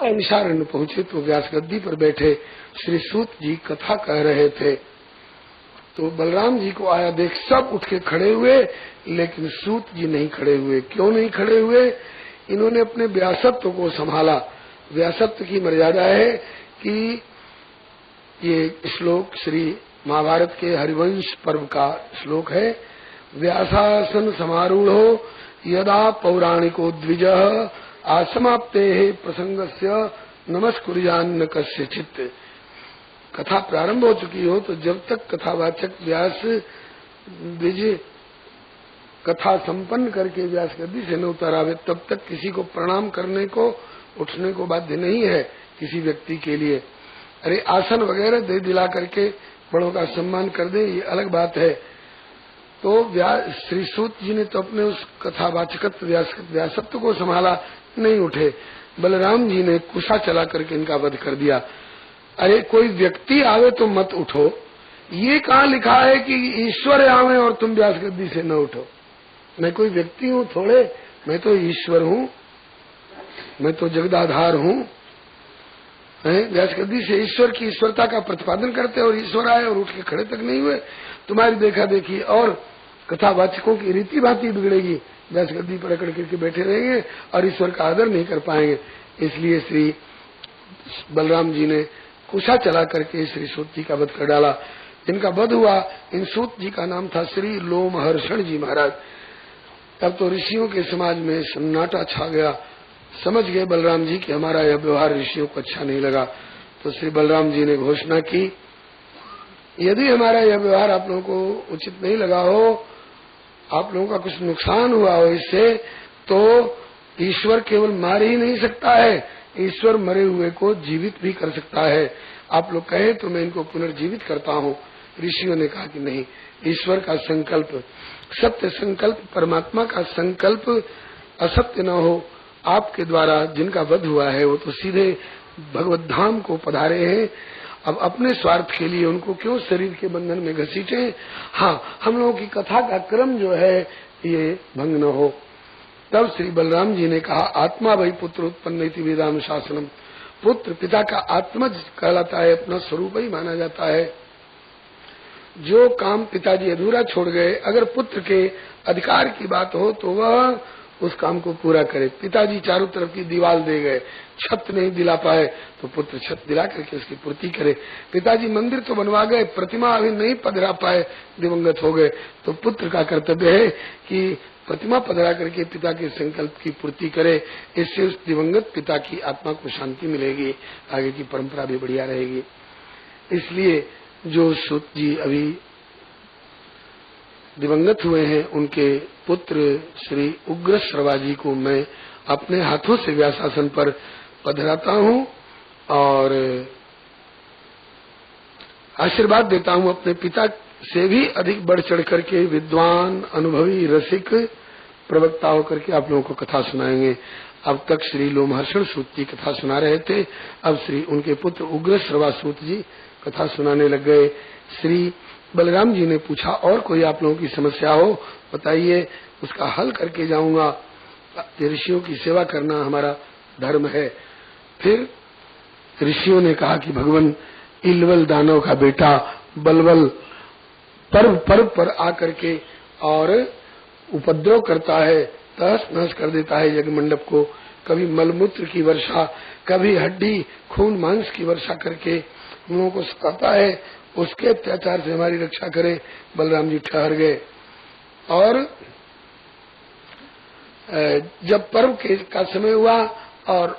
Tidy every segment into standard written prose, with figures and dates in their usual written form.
निशारण्य पहुंचे तो व्यास गद्दी पर बैठे श्री सूत जी कथा कह रहे थे। तो बलराम जी को आया देख सब उठ के खड़े हुए, लेकिन सूत जी नहीं खड़े हुए। क्यों नहीं खड़े हुए? इन्होंने अपने व्यासत्व को संभाला। व्यासत्व की मर्यादा है कि ये श्लोक श्री महाभारत के हरिवंश पर्व का श्लोक है। व्यासासन समारूढ़ो यदा पौराणिको द्विजः आसमाप्ते प्रसंगस्य नमस्कुर्यान्न कस्यचित्। कथा प्रारंभ हो चुकी हो तो जब तक कथावाचक व्यास द्विज कथा संपन्न करके व्यास गद्दी से न उतर आवे तब तक किसी को प्रणाम करने को उठने को बाध्य नहीं है किसी व्यक्ति के लिए। अरे आसन वगैरह दे दिला करके बड़ों का सम्मान कर दे, ये अलग बात है। तो श्री सूत जी ने तो अपने उस कथावाचकत्व व्यासत्व को संभाला, नहीं उठे। बलराम जी ने कुशा चला करके इनका वध कर दिया। अरे कोई व्यक्ति आवे तो मत उठो, ये कहाँ लिखा है कि ईश्वर आवे और तुम व्यास गद्दी से न उठो? मैं कोई व्यक्ति हूँ थोड़े, मैं तो ईश्वर हूँ, मैं तो जगदाधार हूँ। व्यास गद्दी से ईश्वर की ईश्वरता का प्रतिपादन करते और ईश्वर आए और उठ के खड़े तक नहीं हुए। तुम्हारी देखा देखी और कथावाचकों की रीति भांति बिगड़ेगी। व्यास गद्दी पर अकड़ करके बैठे रहेंगे और ईश्वर का आदर नहीं कर पाएंगे। इसलिए श्री बलराम जी ने कुशा चला करके श्री सूत जी का वध कर डाला। इनका वध हुआ। इन सूत जी का नाम था श्री लोमहर्षण जी महाराज। तब तो ऋषियों के समाज में सन्नाटा छा गया। समझ गए बलराम जी कि हमारा यह व्यवहार ऋषियों को अच्छा नहीं लगा। तो श्री बलराम जी ने घोषणा की, यदि हमारा यह व्यवहार आप लोगों को उचित नहीं लगा हो, आप लोगों का कुछ नुकसान हुआ हो इससे, तो ईश्वर केवल मार ही नहीं सकता है, ईश्वर मरे हुए को जीवित भी कर सकता है। आप लोग कहें तो मैं इनको पुनर्जीवित करता हूँ। ऋषियों ने कहा कि नहीं, ईश्वर का संकल्प, सत्य संकल्प, परमात्मा का संकल्प असत्य न हो। आपके द्वारा जिनका वध हुआ है वो तो सीधे भगवत धाम को पधारे हैं। अब अपने स्वार्थ के लिए उनको क्यों शरीर के बंधन में घसीटे? हाँ, हम लोगों की कथा का क्रम जो है ये भंग न हो। तब श्री बलराम जी ने कहा, आत्मा वही पुत्र उत्पन्न इति वेदाम शासनम। पुत्र पिता का आत्मज कहलाता है, अपना स्वरूप ही माना जाता है। जो काम पिताजी अधूरा छोड़ गए, अगर पुत्र के अधिकार की बात हो तो वह उस काम को पूरा करे। पिताजी चारों तरफ की दीवार दे गए, छत नहीं दिला पाए, तो पुत्र छत दिला करके उसकी पूर्ति करे। पिताजी मंदिर तो बनवा गए, प्रतिमा अभी नहीं पधरा पाए, दिवंगत हो गए, तो पुत्र का कर्तव्य है कि प्रतिमा पधरा करके पिता के संकल्प की पूर्ति करे। इससे उस दिवंगत पिता की आत्मा को शांति मिलेगी, आगे की परंपरा भी बढ़िया रहेगी। इसलिए जो सूत जी अभी दिवंगत हुए हैं, उनके पुत्र श्री उग्र श्रवा जी को मैं अपने हाथों से व्यासासन पर पधराता हूँ और आशीर्वाद देता हूँ। अपने पिता से भी अधिक बढ़ चढ़ करके विद्वान, अनुभवी, रसिक, प्रवक्ता होकर के आप लोगों को कथा सुनाएंगे। अब तक श्री लोमहर्षण सूत जी कथा सुना रहे थे, अब श्री उनके पुत्र उग्र श्रवा सूत जी कथा सुनाने लग गए। श्री बलराम जी ने पूछा, और कोई आप लोगों की समस्या हो बताइए, उसका हल करके जाऊंगा। ऋषियों की सेवा करना हमारा धर्म है। फिर ऋषियों ने कहा कि भगवान इलवल दानव का बेटा बलवल पर्व पर आकर के और उपद्रव करता है, तहस नहस कर देता है यज्ञ मंडप को। कभी मलमूत्र की वर्षा, कभी हड्डी खून मांस की वर्षा करके हम लोगों को सताता है। उसके अत्याचार से हमारी रक्षा करें। बलराम जी ठहर गए और जब पर्व का समय हुआ और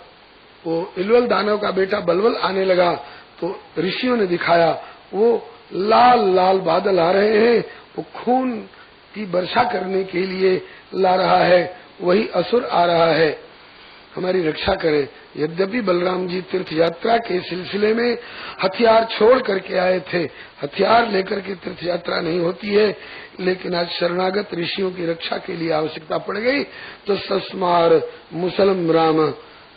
वो इलवल दानव का बेटा बलवल आने लगा तो ऋषियों ने दिखाया, वो लाल लाल बादल आ रहे हैं, वो खून की वर्षा करने के लिए ला रहा है, वही असुर आ रहा है, हमारी रक्षा करें। यद्यपि बलराम जी तीर्थ यात्रा के सिलसिले में हथियार छोड़ करके आए थे, हथियार लेकर के तीर्थ यात्रा नहीं होती है, लेकिन आज शरणागत ऋषियों की रक्षा के लिए आवश्यकता पड़ गई तो सस्मार मुसलम राम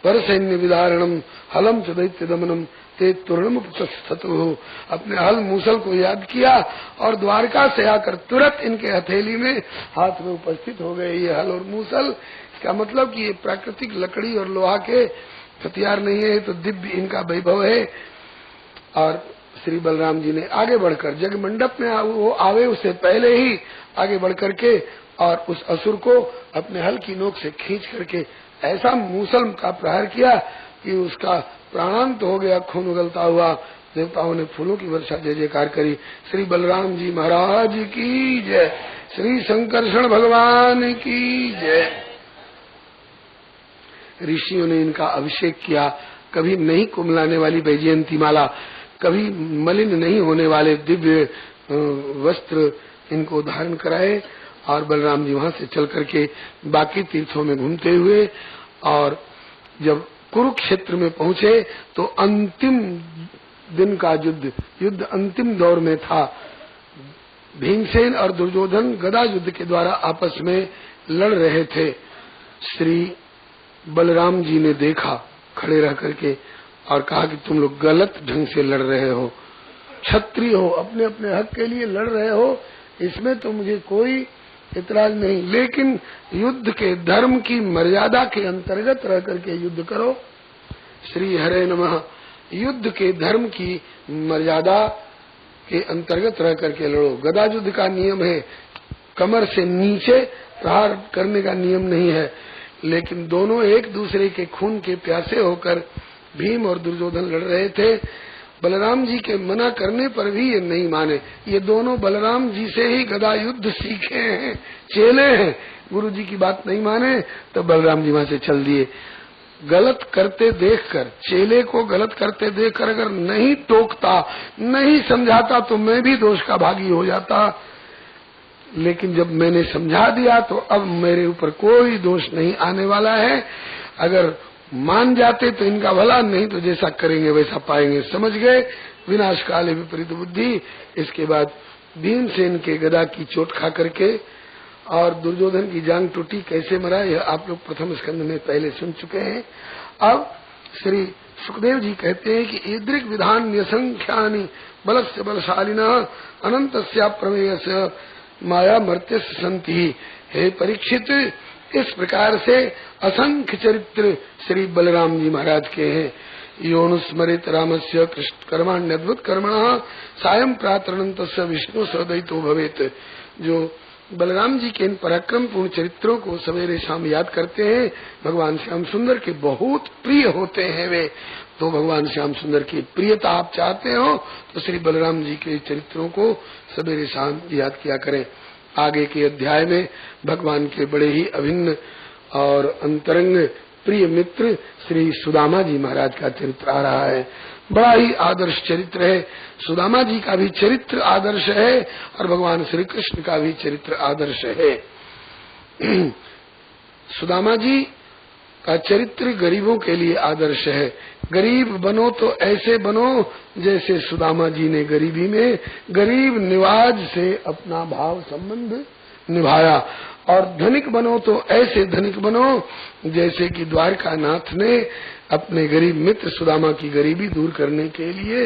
पर सैन्य विदारणम हलम च दैत्य दमनम ते तुर्णम उपस्थितु। अपने हल मूसल को याद किया और द्वारका से आकर तुरंत इनके हथेली में हाथ में उपस्थित हो गए ये हल और मूसल। इसका मतलब कि ये प्राकृतिक लकड़ी और लोहा के हथियार नहीं है, तो दिव्य इनका वैभव है। और श्री बलराम जी ने आगे बढ़कर जग मंडप में वो आवे उससे पहले ही आगे बढ़ करके और उस असुर को अपने हल की नोक से खींच करके ऐसा मूसल का प्रहार किया कि उसका प्राणांत हो गया, खून उगलता हुआ। देवताओं ने फूलों की वर्षा जय जयकार करी। श्री बलराम जी महाराज की जय, श्री शंकरषण भगवान की जय। ऋषियों ने इनका अभिषेक किया। कभी नहीं कुमलाने वाली वैजयंती माला, कभी मलिन नहीं होने वाले दिव्य वस्त्र इनको धारण कराए। और बलराम जी वहां से चल करके बाकी तीर्थों में घूमते हुए और जब कुरुक्षेत्र में पहुंचे तो अंतिम दिन का युद्ध अंतिम दौर में था। भीमसेन और दुर्योधन गदा युद्ध के द्वारा आपस में लड़ रहे थे। श्री बलराम जी ने देखा खड़े रह करके और कहा कि तुम लोग गलत ढंग से लड़ रहे हो, क्षत्रिय हो, अपने अपने हक के लिए लड़ रहे हो, इसमें तो मुझे कोई इतराज नहीं, लेकिन युद्ध के धर्म की मर्यादा के अंतर्गत रह करके युद्ध करो। श्री हरे नमः। युद्ध के धर्म की मर्यादा के अंतर्गत रह करके लड़ो। गदा युद्ध का नियम है, कमर से नीचे प्रहार करने का नियम नहीं है, लेकिन दोनों एक दूसरे के खून के प्यासे होकर भीम और दुर्योधन लड़ रहे थे। बलराम जी के मना करने पर भी ये नहीं माने। ये दोनों बलराम जी से ही गदा युद्ध सीखे हैं, चेले हैं। गुरु जी की बात नहीं माने तो बलराम जी वहां से चल दिए। गलत करते देखकर, चेले को गलत करते देखकर अगर नहीं टोकता, नहीं समझाता तो मैं भी दोष का भागी हो जाता। लेकिन जब मैंने समझा दिया तो अब मेरे ऊपर कोई दोष नहीं आने वाला है। अगर मान जाते तो इनका भला, नहीं तो जैसा करेंगे वैसा पाएंगे। समझ गए, विनाश काले विपरीत बुद्धि। इसके बाद भीमसेन के गदा की चोट खा करके और दुर्योधन की जांग टूटी, कैसे मरा यह आप लोग प्रथम स्कंद में पहले सुन चुके हैं। अब श्री सुखदेव जी कहते हैं कि ईदृक विधान न्यसंख्यानि बलस्य बलशालिना अनंतस्या प्रमेयस्य माया मर्त्यस्य संति। हे परीक्षित, इस प्रकार से असंख्य चरित्र श्री बलराम जी महाराज के हैं। योनुस्मरित रामस्य कृष्ण कर्माण्यद्भुत कर्मणः सायं प्रातरनन्तस्य विष्णु सदैतो भवेत। जो बलराम जी के इन पराक्रम पूर्ण चरित्रों को सवेरे शाम याद करते हैं, भगवान श्याम सुंदर के बहुत प्रिय होते हैं वे। तो भगवान श्याम सुंदर की प्रियता आप चाहते हो तो श्री बलराम जी के चरित्रों को सवेरे शाम याद किया करें। आगे के अध्याय में भगवान के बड़े ही अभिन्न और अंतरंग प्रिय मित्र श्री सुदामा जी महाराज का चरित्र आ रहा है। बड़ा ही आदर्श चरित्र है। सुदामा जी का भी चरित्र आदर्श है और भगवान श्री कृष्ण का भी चरित्र आदर्श है। सुदामा जी का चरित्र गरीबों के लिए आदर्श है। गरीब बनो तो ऐसे बनो जैसे सुदामा जी ने गरीबी में गरीब निवाज से अपना भाव संबंध निभाया, और धनिक बनो तो ऐसे धनिक बनो जैसे कि द्वारका नाथ ने अपने गरीब मित्र सुदामा की गरीबी दूर करने के लिए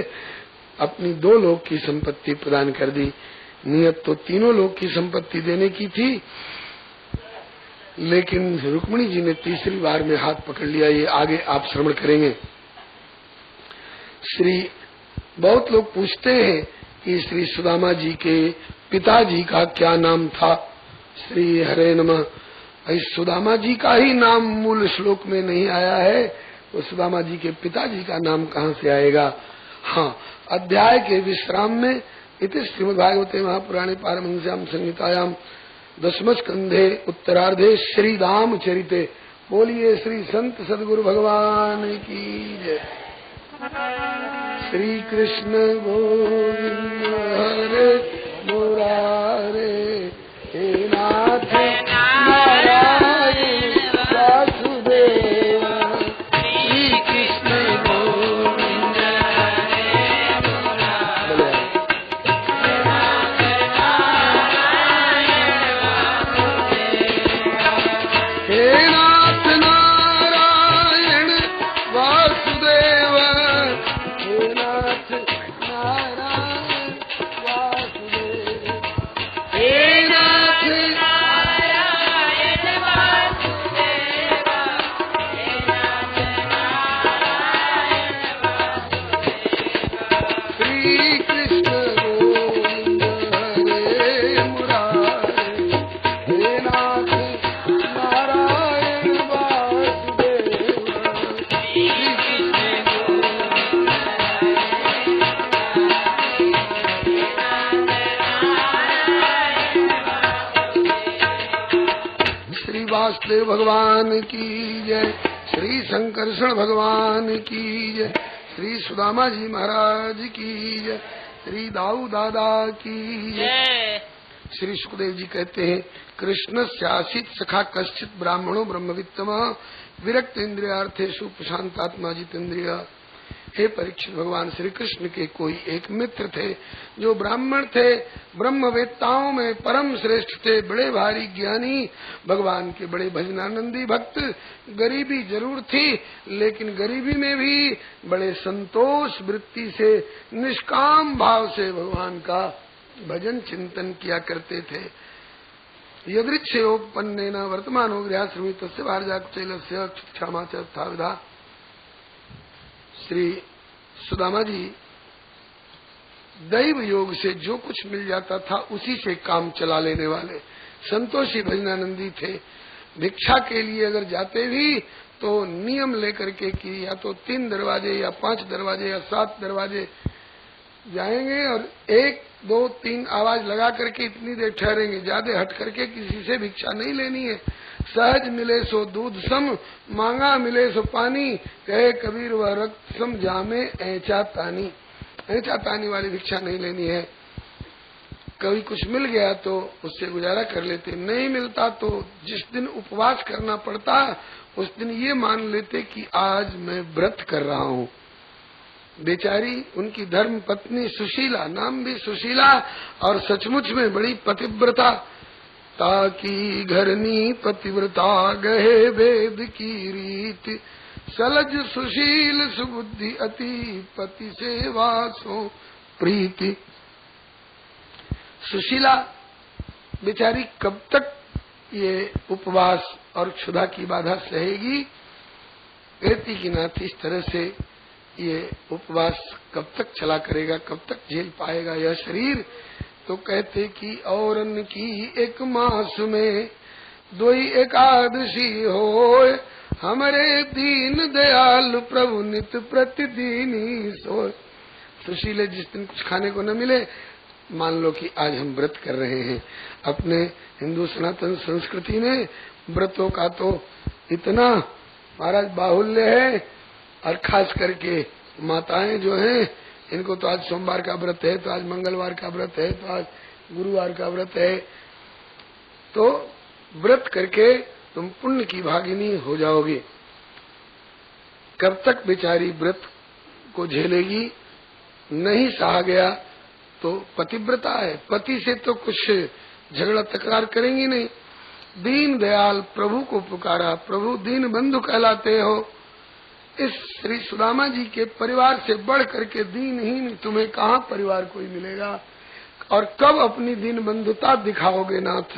अपनी 2 लोक की संपत्ति प्रदान कर दी। नियत तो 3 लोक की संपत्ति देने की थी, लेकिन रुक्मिणी जी ने तीसरी बार में हाथ पकड़ लिया। ये आगे आप श्रवण करेंगे। बहुत लोग पूछते हैं कि श्री सुदामा जी के पिताजी का क्या नाम था। श्री हरे नमः। सुदामा जी का ही नाम मूल श्लोक में नहीं आया है, तो सुदामा जी के पिताजी का नाम कहाँ से आएगा। हाँ, अध्याय के विश्राम में इति श्रीमद्भागवते महापुराणे पारमहंस्याम संहितायाम 10वें स्कंधे उत्तरार्धे श्री राम चरिते। बोलिए श्री संत सदगुरु भगवान की जय। श्री कृष्ण गोविंद हरे मुरारे, हे नाथ नारायण वासुदेव। श्री कृष्ण गोविंद हरे मुरारे, हे नाथ नारायण वासुदेव, हे नाथ नारायण वासुदेव। श्री वासुदेव भगवान की जय, श्री शंकरषण भगवान की जय, श्री सुदामा जी महाराज की जय, श्री दाऊ दादा की जय। श्री सुखदेव जी कहते हैं, कृष्ण स्यासित सखा कश्चित ब्राह्मणो ब्रह्मवित्तम विरक्त इंद्रियार्थेषु प्रशांतात्मा जितेंद्रिय। हे परीक्षित, भगवान श्री कृष्ण के कोई एक मित्र थे जो ब्राह्मण थे, ब्रह्मवेत्ताओं में परम श्रेष्ठ थे, बड़े भारी ज्ञानी, भगवान के बड़े भजनानंदी भक्त। गरीबी जरूर थी, लेकिन गरीबी में भी बड़े संतोष वृत्ति से, निष्काम भाव से भगवान का भजन चिंतन किया करते थे। यदृच्छयोपन्नेन वर्तमानो गृहाश्रमी तस्य भारजाकुचैलस्य क्षमा च स्थाविधा। श्री सुदामा जी दैव योग से जो कुछ मिल जाता था उसी से काम चला लेने वाले संतोषी भजनानंदी थे। भिक्षा के लिए अगर जाते भी तो नियम लेकर के कि या तो 3 दरवाजे या 5 दरवाजे या 7 दरवाजे जाएंगे और 1 2 3 आवाज लगा करके इतनी देर ठहरेंगे, ज्यादा हट करके किसी से भिक्षा नहीं लेनी है। सहज मिले सो दूध सम, मांगा मिले सो पानी, कहे कबीर वह रक्त सम जामे ऐचा तानी। ऐचा तानी वाली भिक्षा नहीं लेनी है। कभी कुछ मिल गया तो उससे गुजारा कर लेते, नहीं मिलता तो जिस दिन उपवास करना पड़ता उस दिन ये मान लेते कि आज मैं व्रत कर रहा हूँ। बेचारी उनकी धर्म पत्नी सुशीला, नाम भी सुशीला और सचमुच में बड़ी पतिव्रता, ताकि घरनी पतिव्रता गहे वेद की रीत, सलज सुशील सुबुद्धि अति पति सेवा सो प्रीति। सुशीला बेचारी कब तक ये उपवास और क्षुधा की बाधा सहेगी? कहती कि नाथ इस तरह से ये उपवास कब तक चला करेगा, कब तक झेल पाएगा यह शरीर? तो कहते कि औरन की एक मास में 2 एकादशी होय, हमारे दीन दयाल प्रभु नित प्रतिदिन ही सोय। सुशीले जिस दिन कुछ खाने को न मिले, मान लो कि आज हम व्रत कर रहे हैं। अपने हिंदू सनातन संस्कृति में व्रतों का तो इतना महाराज बाहुल्य है, और खास करके माताएं जो हैं इनको तो आज सोमवार का व्रत है, तो आज मंगलवार का व्रत है, तो आज गुरुवार का व्रत है। तो व्रत करके तुम पुण्य की भागिनी हो जाओगे। कब तक बेचारी व्रत को झेलेगी? नहीं सहा गया तो पतिव्रता है, पति से तो कुछ झगड़ा तकरार करेंगी नहीं। दीन दयाल प्रभु को पुकारा, प्रभु दीन बंधु कहलाते हो। इस श्री सुदामा जी के परिवार से बढ़ करके दीनहीन तुम्हें कहाँ परिवार कोई मिलेगा? और कब अपनी दीन बंधुता दिखाओगे नाथ?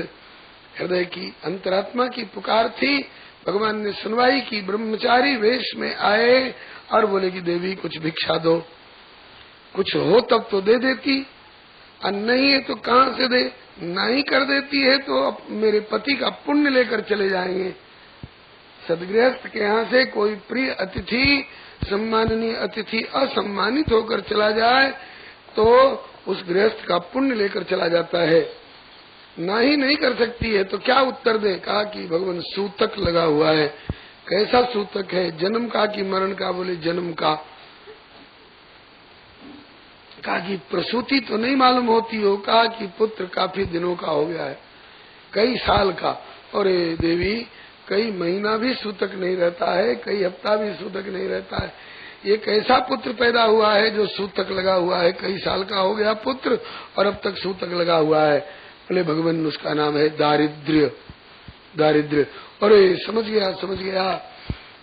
हृदय की अंतरात्मा की पुकार थी। भगवान ने सुनवाई की, ब्रह्मचारी वेश में आए और बोले कि देवी कुछ भिक्षा दो। कुछ हो तब तो दे देती, और नहीं है तो कहाँ से दे? नहीं कर देती है तो मेरे पति का पुण्य लेकर चले जाएंगे। सदगृहस्थ के यहाँ से कोई प्रिय अतिथि, सम्माननीय अतिथि असम्मानित होकर चला जाए तो उस गृहस्थ का पुण्य लेकर चला जाता है। ना ही नहीं कर सकती है तो क्या उत्तर दे? कहा कि भगवान सूतक लगा हुआ है। कैसा सूतक है? जन्म का कि मरण का? बोले जन्म का। कहा कि प्रसूति तो नहीं मालूम होती हो? कहा कि पुत्र काफी दिनों का हो गया है, कई साल का। अरे देवी, कई महीना भी सूतक नहीं रहता है, कई हफ्ता भी सूतक नहीं रहता है। ये कैसा पुत्र पैदा हुआ है जो सूतक लगा हुआ है? कई साल का हो गया पुत्र और अब तक सूतक लगा हुआ है। बोले भगवान उसका नाम है दारिद्र्य। दारिद्र्य। अरे समझ गया, समझ गया।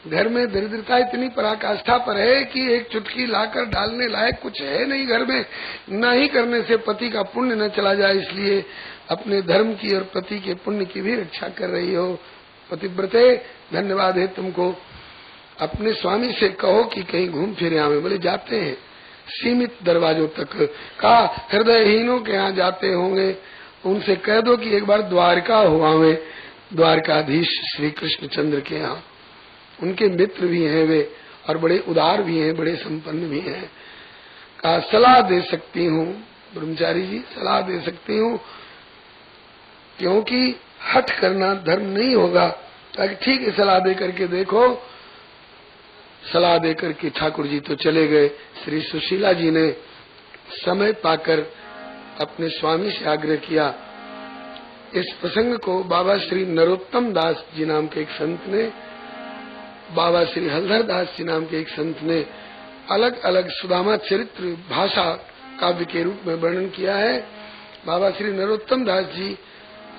घर में दरिद्रता इतनी पराकाष्ठा पर है कि एक चुटकी लाकर डालने लायक कुछ है नहीं घर में। नहीं करने से पति का पुण्य न चला जाए, इसलिए अपने धर्म की और पति के पुण्य की भी रक्षा कर रही हो। पतिव्रते, धन्यवाद है तुमको। अपने स्वामी से कहो कि कहीं घूम फिर आवे। बोले जाते हैं सीमित दरवाजों तक। कहा हृदयहीनों के यहाँ जाते होंगे, उनसे कह दो कि एक बार द्वारका हो आवे, द्वारकाधीश श्री कृष्णचंद्र के यहाँ। उनके मित्र भी हैं वे, और बड़े उदार भी हैं, बड़े संपन्न भी हैं। कहा सलाह दे सकती हूँ ब्रह्मचारी जी, सलाह दे सकती हूँ, क्योंकि हठ करना धर्म नहीं होगा। ताकि ठीक है सलाह दे करके देखो। सलाह दे करके ठाकुर जी तो चले गए। श्री सुशीला जी ने समय पाकर अपने स्वामी से आग्रह किया। इस प्रसंग को बाबा श्री नरोत्तम दास जी नाम के एक संत ने, बाबा श्री हलधर दास जी नाम के एक संत ने अलग अलग सुदामा चरित्र भाषा काव्य के रूप में वर्णन किया है। बाबा श्री नरोत्तम दास जी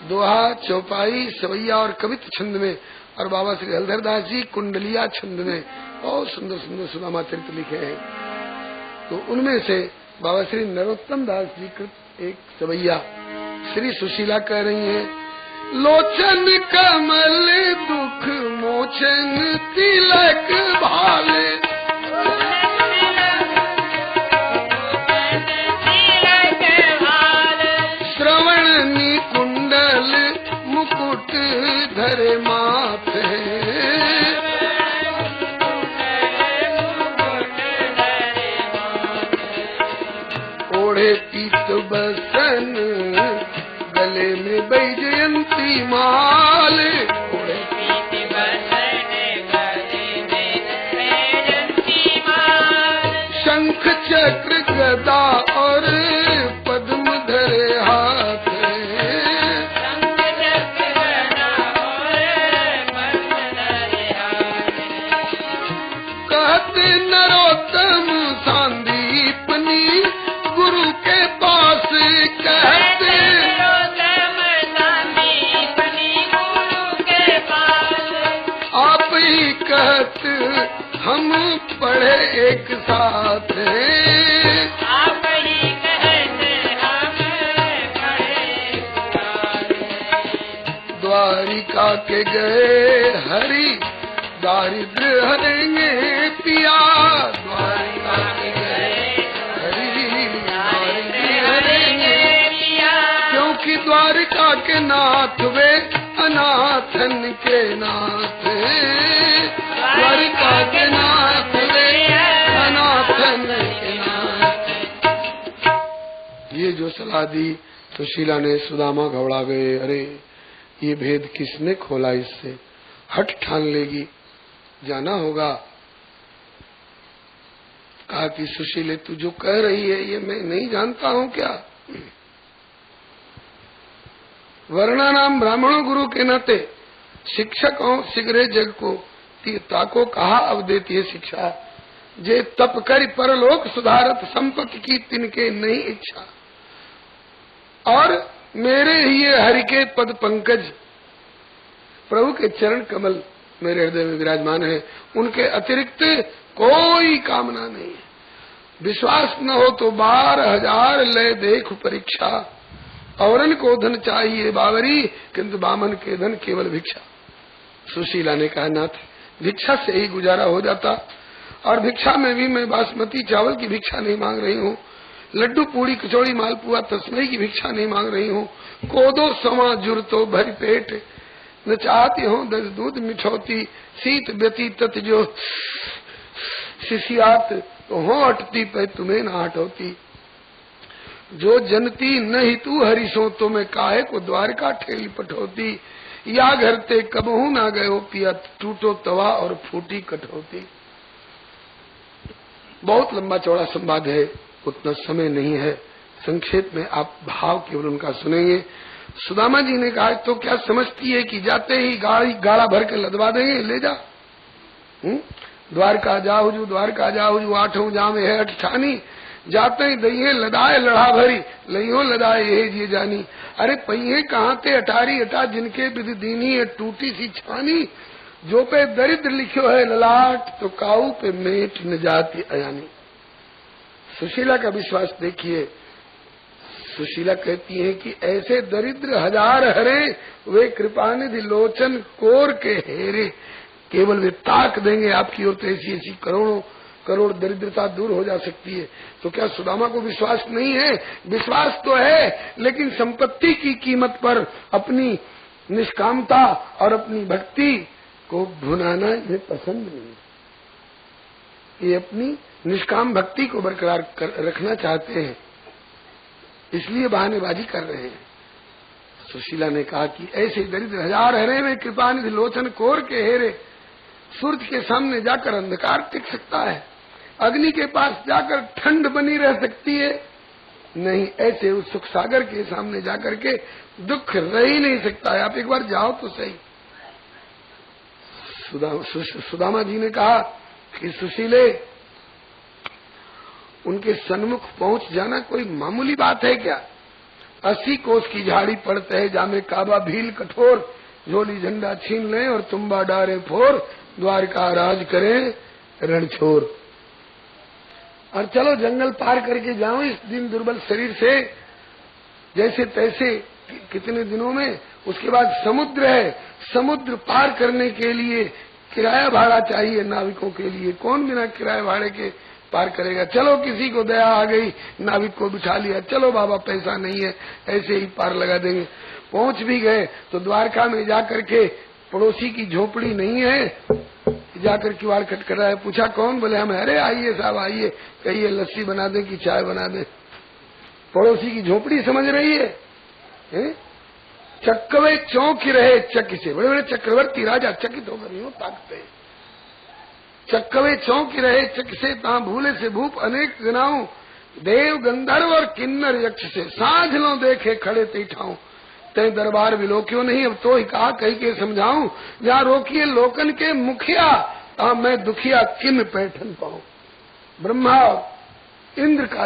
दोहा, चौपाई, सवैया और कवित्व छंद में, और बाबा श्री हलधर दास जी कुंडलिया छंद में बहुत सुंदर सुंदर सुदामा चरित्र लिखे हैं। तो उनमें से बाबा श्री नरोत्तम दास जी कृत एक सवैया श्री सुशीला कह रही हैं। लोचन कमल दुख मोचन तिलक भाले, श्रवण कुंडल मुकुट धरे माथे, ओढ़े पीत बसन गले में बैजयंती माल, ओढ़े पीत बसन गले में बैजयंती माल, शंख चक्र गदा और पद्म धरे हाथ, शंख चक्र गदा और पद्म धरे हाथ, कहते नरोत्तम सांदीपनी गुरु के पास, कहते नरोत्तम सांदीपनी गुरु के पास, आप ही कहत हम पढ़े एक साथ, आप ही कहते हम पढ़े एक साथ, द्वारिका के गए हरि दारिद्र हरेंगे पिया, द्वारिका के गए हरि दारिद्र हरेंगे पिया, क्योंकि द्वारिका के नाथ वे अनाथन के नाथ, द्वारिका के नाथ वे अनाथन के नाथ। ये जो सलाह दी सुशीला ने, सुदामा घबरा गए। अरे ये भेद किसने खोला, इससे हट ठान लेगी, जाना होगा। कहा कि सुशीले तू जो कह रही है ये मैं नहीं जानता हूँ क्या? वर्णानाम ब्राह्मणों गुरु के नाते शिक्षकों सिगरे जग को ताको कहा अब देती है शिक्षा, जे तप कर परलोक सुधारत संपत्ति की तिनके नहीं इच्छा। और मेरे ही ये हरि के पद पंकज, प्रभु के चरण कमल मेरे हृदय में विराजमान है, उनके अतिरिक्त कोई कामना नहीं है। विश्वास न हो तो 12,000 ले देख परीक्षा, औरन को धन चाहिए बावरी, किंतु बामन के धन केवल भिक्षा। सुशीला ने कहा नाथ भिक्षा से ही गुजारा हो जाता, और भिक्षा में भी मैं बासमती चावल की भिक्षा नहीं मांग रही हूँ, लड्डू पूड़ी कचौड़ी मालपुआ तस्मई की भिक्षा नहीं मांग रही हूँ, कोदो समा जुर तो भरी पेट, न चाहती हूँ दस दूध मिठौती, शीत व्यती तत जो शिशियात, तो हो अटती पे तुम्हें न हटौती। जो जनती नहीं तू हरिसो, तो मैं काहे को द्वारका ठेली पठौती, या घर ते कबहू ना गयो पिया, टूटो तवा और फूटी कठौती। बहुत लंबा चौड़ा संवाद है, उतना समय नहीं है, संक्षेप में आप भाव केवल उनका सुनेंगे। सुदामा जी ने कहा तो क्या समझती है कि जाते ही गाड़ा भर के लदवा देंगे, ले जा। द्वारका जाऊजू द्वारका जाऊजू, आठों जामे है अठानी, जाते ही दइये लदाए लड़ा भरी, लइयो लदाए ये जी जानी। अरे पहिए कहाँ ते अटारी अटा, जिनके विधि दीनी है टूटी सी छानी, जो पे दरिद्र लिखो है ललाट, तो काऊ पे मेट न जाती अयानी। सुशीला का विश्वास देखिए। सुशीला कहती है कि ऐसे दरिद्र हजार हरे, वे कृपानिधि लोचन कोर के हेरे, केवल वे ताक देंगे आपकी ओर, तो ऐसी ऐसी करोड़ों करोड़ दरिद्रता दूर हो जा सकती है। तो क्या सुदामा को विश्वास नहीं है? विश्वास तो है, लेकिन संपत्ति की कीमत पर अपनी निष्कामता और अपनी भक्ति को भुनाना इन्हें पसंद नहीं। ये अपनी निष्काम भक्ति को बरकरार रखना चाहते हैं, इसलिए बहानेबाजी कर रहे हैं। सुशीला ने कहा कि ऐसे दरिद्र हजार हरे में कृपा निधि लोचन कोर के हेरे, सूरज के सामने जाकर अंधकार टिक सकता है, अग्नि के पास जाकर ठंड बनी रह सकती है, नहीं ऐसे उस सुख सागर के सामने जाकर के दुख रह ही नहीं सकता है। आप एक बार जाओ तो सही। सुदामा जी ने कहा कि सुशीले, उनके सन्मुख पहुंच जाना कोई मामूली बात है क्या? 80 कोस की झाड़ी पड़ते है, जामे काबा भील कठोर, झोली झंडा छीन ले और तुम्बा डारे फोर, द्वारका राज करें रणछोर। और चलो जंगल पार करके जाओ इस दिन दुर्बल शरीर से, जैसे तैसे कितने दिनों में। उसके बाद समुद्र है, समुद्र पार करने के लिए किराया भाड़ा चाहिए नाविकों के लिए, कौन बिना किराया भाड़े के पार करेगा? चलो किसी को दया आ गई, नाविक को बिठा लिया, चलो बाबा पैसा नहीं है, ऐसे ही पार लगा देंगे। पहुंच भी गए तो द्वारका में जाकर के पड़ोसी की झोपड़ी नहीं है, जाकर किवाड़ खटखटाया, पूछा कौन? बोले हम। अरे आइए साहब आइए, कहिए लस्सी बना दे कि चाय बना दे। पड़ोसी की झोपड़ी समझ रही है? चक्कवे चौंक रहे चक से, बड़े बड़े चक्रवर्ती राजा चकित होकर यूं ताकते। चक्कवे चौंक रहे चक से, ता भूले से भूप अनेक जनाऊं, देव गंधर्व और किन्नर यक्ष से, साझ लो देखे खड़े तीठाऊं, तय दरबार विलो क्यों नहीं? अब तो ही कहा कही के समझाऊं, जहाँ रोकिए लोकन के मुखिया, ता मैं दुखिया किन पैठन पाऊं। ब्रह्मा इंद्र का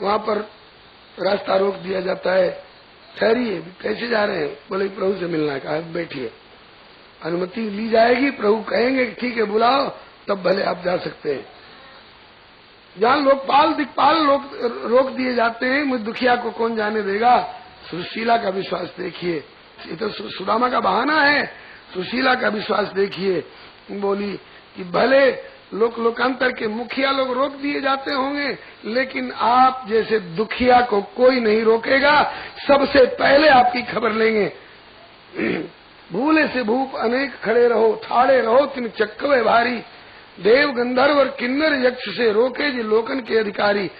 वहां पर रास्ता रोक दिया जाता है, ठहरिए कैसे जा रहे हैं? बोले प्रभु से मिलना। कहा बैठिए, अनुमति ली जाएगी, प्रभु कहेंगे ठीक है बुलाओ, तब भले आप जा सकते हैं। जहाँ लोकपाल दिक्पाल रोक दिए जाते हैं, मुझ दुखिया को कौन जाने देगा? सुशीला का विश्वास देखिए, ये तो सुदामा का बहाना है। सुशीला का विश्वास देखिए, बोली कि भले लोकांतर के मुखिया लोग रोक दिए जाते होंगे, लेकिन आप जैसे दुखिया को कोई नहीं रोकेगा, सबसे पहले आपकी खबर लेंगे। भूले से भूप अनेक खड़े रहो, ठाड़े रहो तिन चक्कवे भारी, देव गंधर्व और किन्नर यक्ष से रोके जी लोकन के अधिकारी,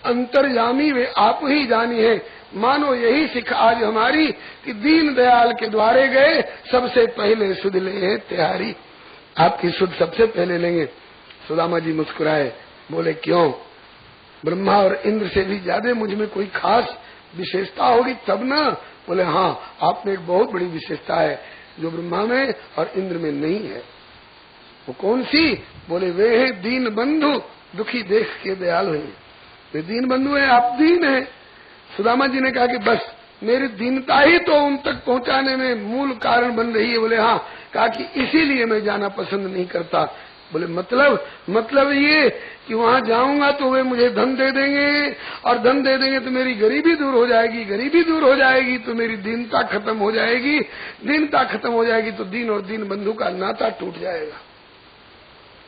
अंतर्यामी वे आप ही जानी है, मानो यही सिख आज हमारी, कि दीन दयाल के द्वारे गए सबसे पहले सुध ले हैं तिहारी। आपकी सुध सबसे पहले लेंगे। सुदामा जी मुस्कुराए, बोले क्यों? ब्रह्मा और इंद्र से भी ज्यादा मुझ में कोई खास विशेषता होगी तब ना? बोले हाँ, आप में एक बहुत बड़ी विशेषता है जो ब्रह्मा में और इंद्र में नहीं है। वो कौन सी? बोले वे है दीन बंधु, दुखी देख के दयालु हैं। वे दीन बंधु है, आप दीन है। सुदामा जी ने कहा कि बस मेरी दीनता ही तो उन तक पहुंचाने में मूल कारण बन रही है। बोले हाँ। कहा कि इसीलिए मैं जाना पसंद नहीं करता। बोले मतलब ये कि वहाँ जाऊंगा तो वे मुझे धन दे देंगे, और धन दे देंगे तो मेरी गरीबी दूर हो जाएगी, गरीबी दूर हो जाएगी तो मेरी दीनता खत्म हो जाएगी, दीनता खत्म हो जाएगी तो दीन और दीन बंधु का नाता टूट जाएगा,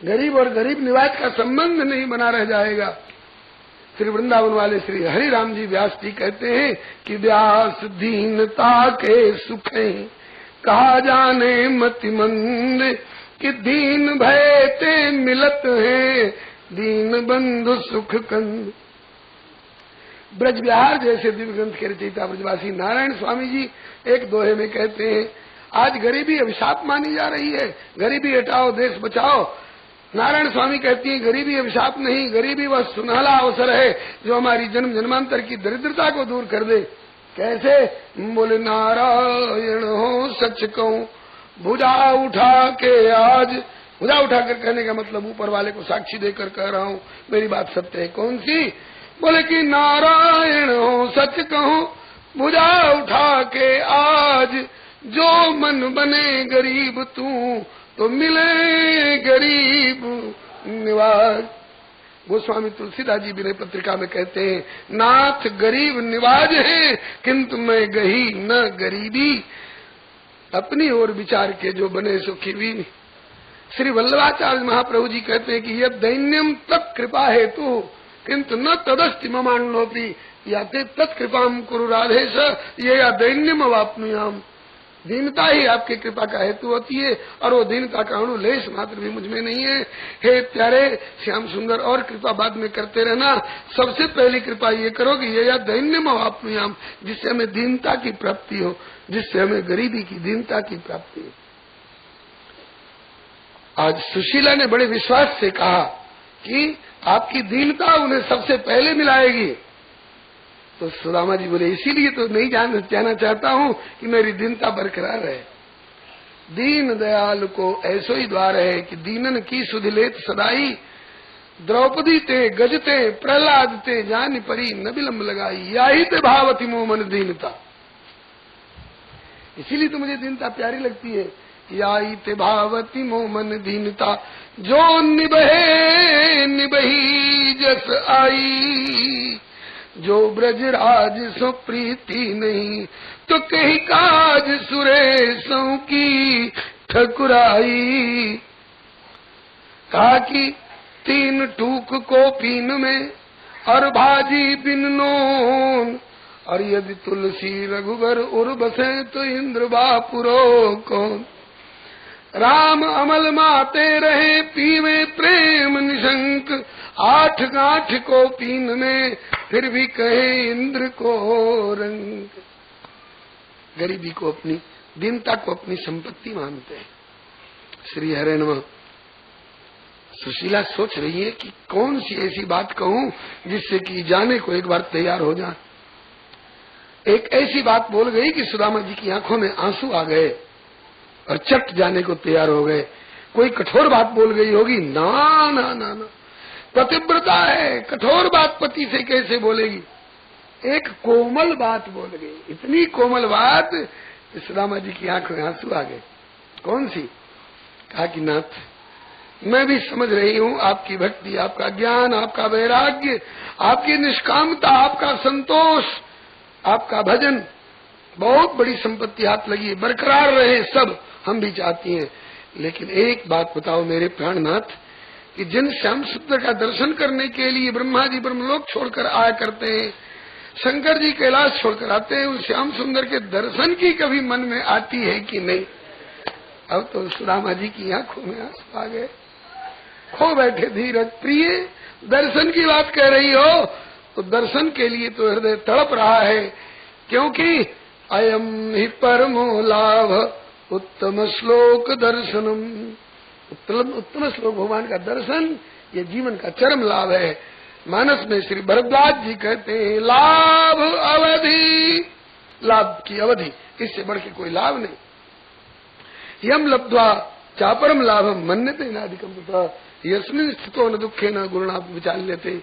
गरीब और गरीब निवास का संबंध नहीं बना रह जाएगा। श्री वृंदावन वाले श्री हरि राम जी व्यास जी कहते हैं कि व्यास दीनता के सुख कहा जाने मति मंद, कि दीन भय ते मिलत है दीन बंधु सुख कंद। ब्रज बिहार जैसे दिव्य ग्रंथ के रचयिता ब्रजवासी नारायण स्वामी जी एक दोहे में कहते हैं, आज गरीबी अभिशाप मानी जा रही है, गरीबी हटाओ देश बचाओ। नारायण स्वामी कहती हैं गरीबी अभिशाप नहीं, गरीबी वह सुनहला अवसर है जो हमारी जन्म जन्मांतर की दरिद्रता को दूर कर दे। कैसे? बोले नारायण हो सच कहूं, भुजा उठा के आज, भुजा उठाकर कहने का मतलब ऊपर वाले को साक्षी देकर कह रहा हूँ मेरी बात सत्य है। कौन सी? बोले कि नारायण हो सच कहूं, भुजा उठा के आज, जो मन बने गरीब तू तो मिले गरीब निवाज। गोस्वामी तुलसीदास जी विनय पत्रिका में कहते हैं, नाथ गरीब निवाज है किंतु मैं गही न गरीबी, अपनी ओर विचार के जो बने सुखी भी। श्री वल्लभाचार्य महाप्रभु जी कहते हैं कि यह दैन्यम तत्कृपा हेतु किंतु न तदस्ति ममान्नोपि, या ते तत्कृपाम कुरु राधेश ये या दैन्यम अवाप्नुयाम। दीनता ही आपकी कृपा का हेतु होती है, और वो दीनता का अणु लेश मात्र भी मुझ में नहीं है। हे प्यारे श्याम सुंदर, और कृपा बाद में करते रहना। सबसे पहली कृपा ये करो कि ये या दैन्यम अवाप्नुयाम, जिससे हमें दीनता की प्राप्ति हो, जिससे हमें गरीबी की दीनता की प्राप्ति हो। आज सुशीला ने बड़े विश्वास से कहा कि आपकी दीनता उन्हें सबसे पहले मिलाएगी। तो सुदामा जी बोले इसीलिए तो नहीं जाना चाहता हूँ कि मेरी दीनता बरकरार रहे। दीन दयाल को ऐसो ही द्वार है कि दीनन की सुध लेत सदाई, द्रौपदी ते गजते प्रहलाद ते जान परी न विलंब लगाई, याही ते भावती मोह मन दीनता। इसीलिए तो मुझे दीनता प्यारी लगती है। याई ते भावती मोह मन दीनता, जो निबहे निबही जस आई, जो ब्रजराज सो प्रीति नहीं, तो कही काज सुरेशों की ठकुराई। कहा कि 3 टूक को पीन में और भाजी बिन नोन, और यदि तुलसी रघुबर उर बसे तो इंद्र बापुरो कौन। राम अमल माते रहे पीवे प्रेम निशंक, 8 गांठ को पीन में फिर भी कहे इंद्र को रंग। गरीबी को अपनी, दीनता को अपनी संपत्ति मानते हैं। श्री हरे नमः। सुशीला सोच रही है कि कौन सी ऐसी बात कहूं जिससे कि जाने को एक बार तैयार हो जाए। एक ऐसी बात बोल गई कि सुदामा जी की आंखों में आंसू आ गए और चट जाने को तैयार हो गए। कोई कठोर बात बोल गई होगी। ना ना ना ना, पतिव्रता है, कठोर बात पति से कैसे बोलेगी। एक कोमल बात बोल गई, इतनी कोमल बात, सुदामा जी की आंखों में आंसू आ गए। कौन सी? कहा कि नाथ, मैं भी समझ रही हूँ आपकी भक्ति, आपका ज्ञान, आपका वैराग्य, आपकी निष्कामता, आपका संतोष, आपका भजन, बहुत बड़ी संपत्ति हाथ लगी है, बरकरार रहे सब हम भी चाहती हैं। लेकिन एक बात बताओ मेरे प्राणनाथ, कि जिन श्याम सुंदर का दर्शन करने के लिए ब्रह्मा जी ब्रह्मलोक छोड़कर आया करते हैं, शंकर जी कैलाश छोड़कर आते हैं, उस श्याम सुंदर के दर्शन की कभी मन में आती है कि नहीं? अब तो सुदामा जी की आंखों में आंसू आ गए, खो बैठे धीरज। प्रिय, दर्शन की बात कह रही हो तो दर्शन के लिए तो हृदय तड़प रहा है, क्योंकि अयम ही परमो लाभ उत्तम श्लोक दर्शनम। उत्तम श्लोक भगवान का दर्शन ये जीवन का चरम लाभ है। मानस में श्री भरद्वाज जी कहते हैं, लाभ अवधि, लाभ की अवधि, इससे बढ़ के कोई लाभ नहीं। यम लब्ध्वा चापरम लाभम मन्यते नाधिकम तथा यस्मिन् स्थितो न दुखे न गुरुणा विचाल्यते।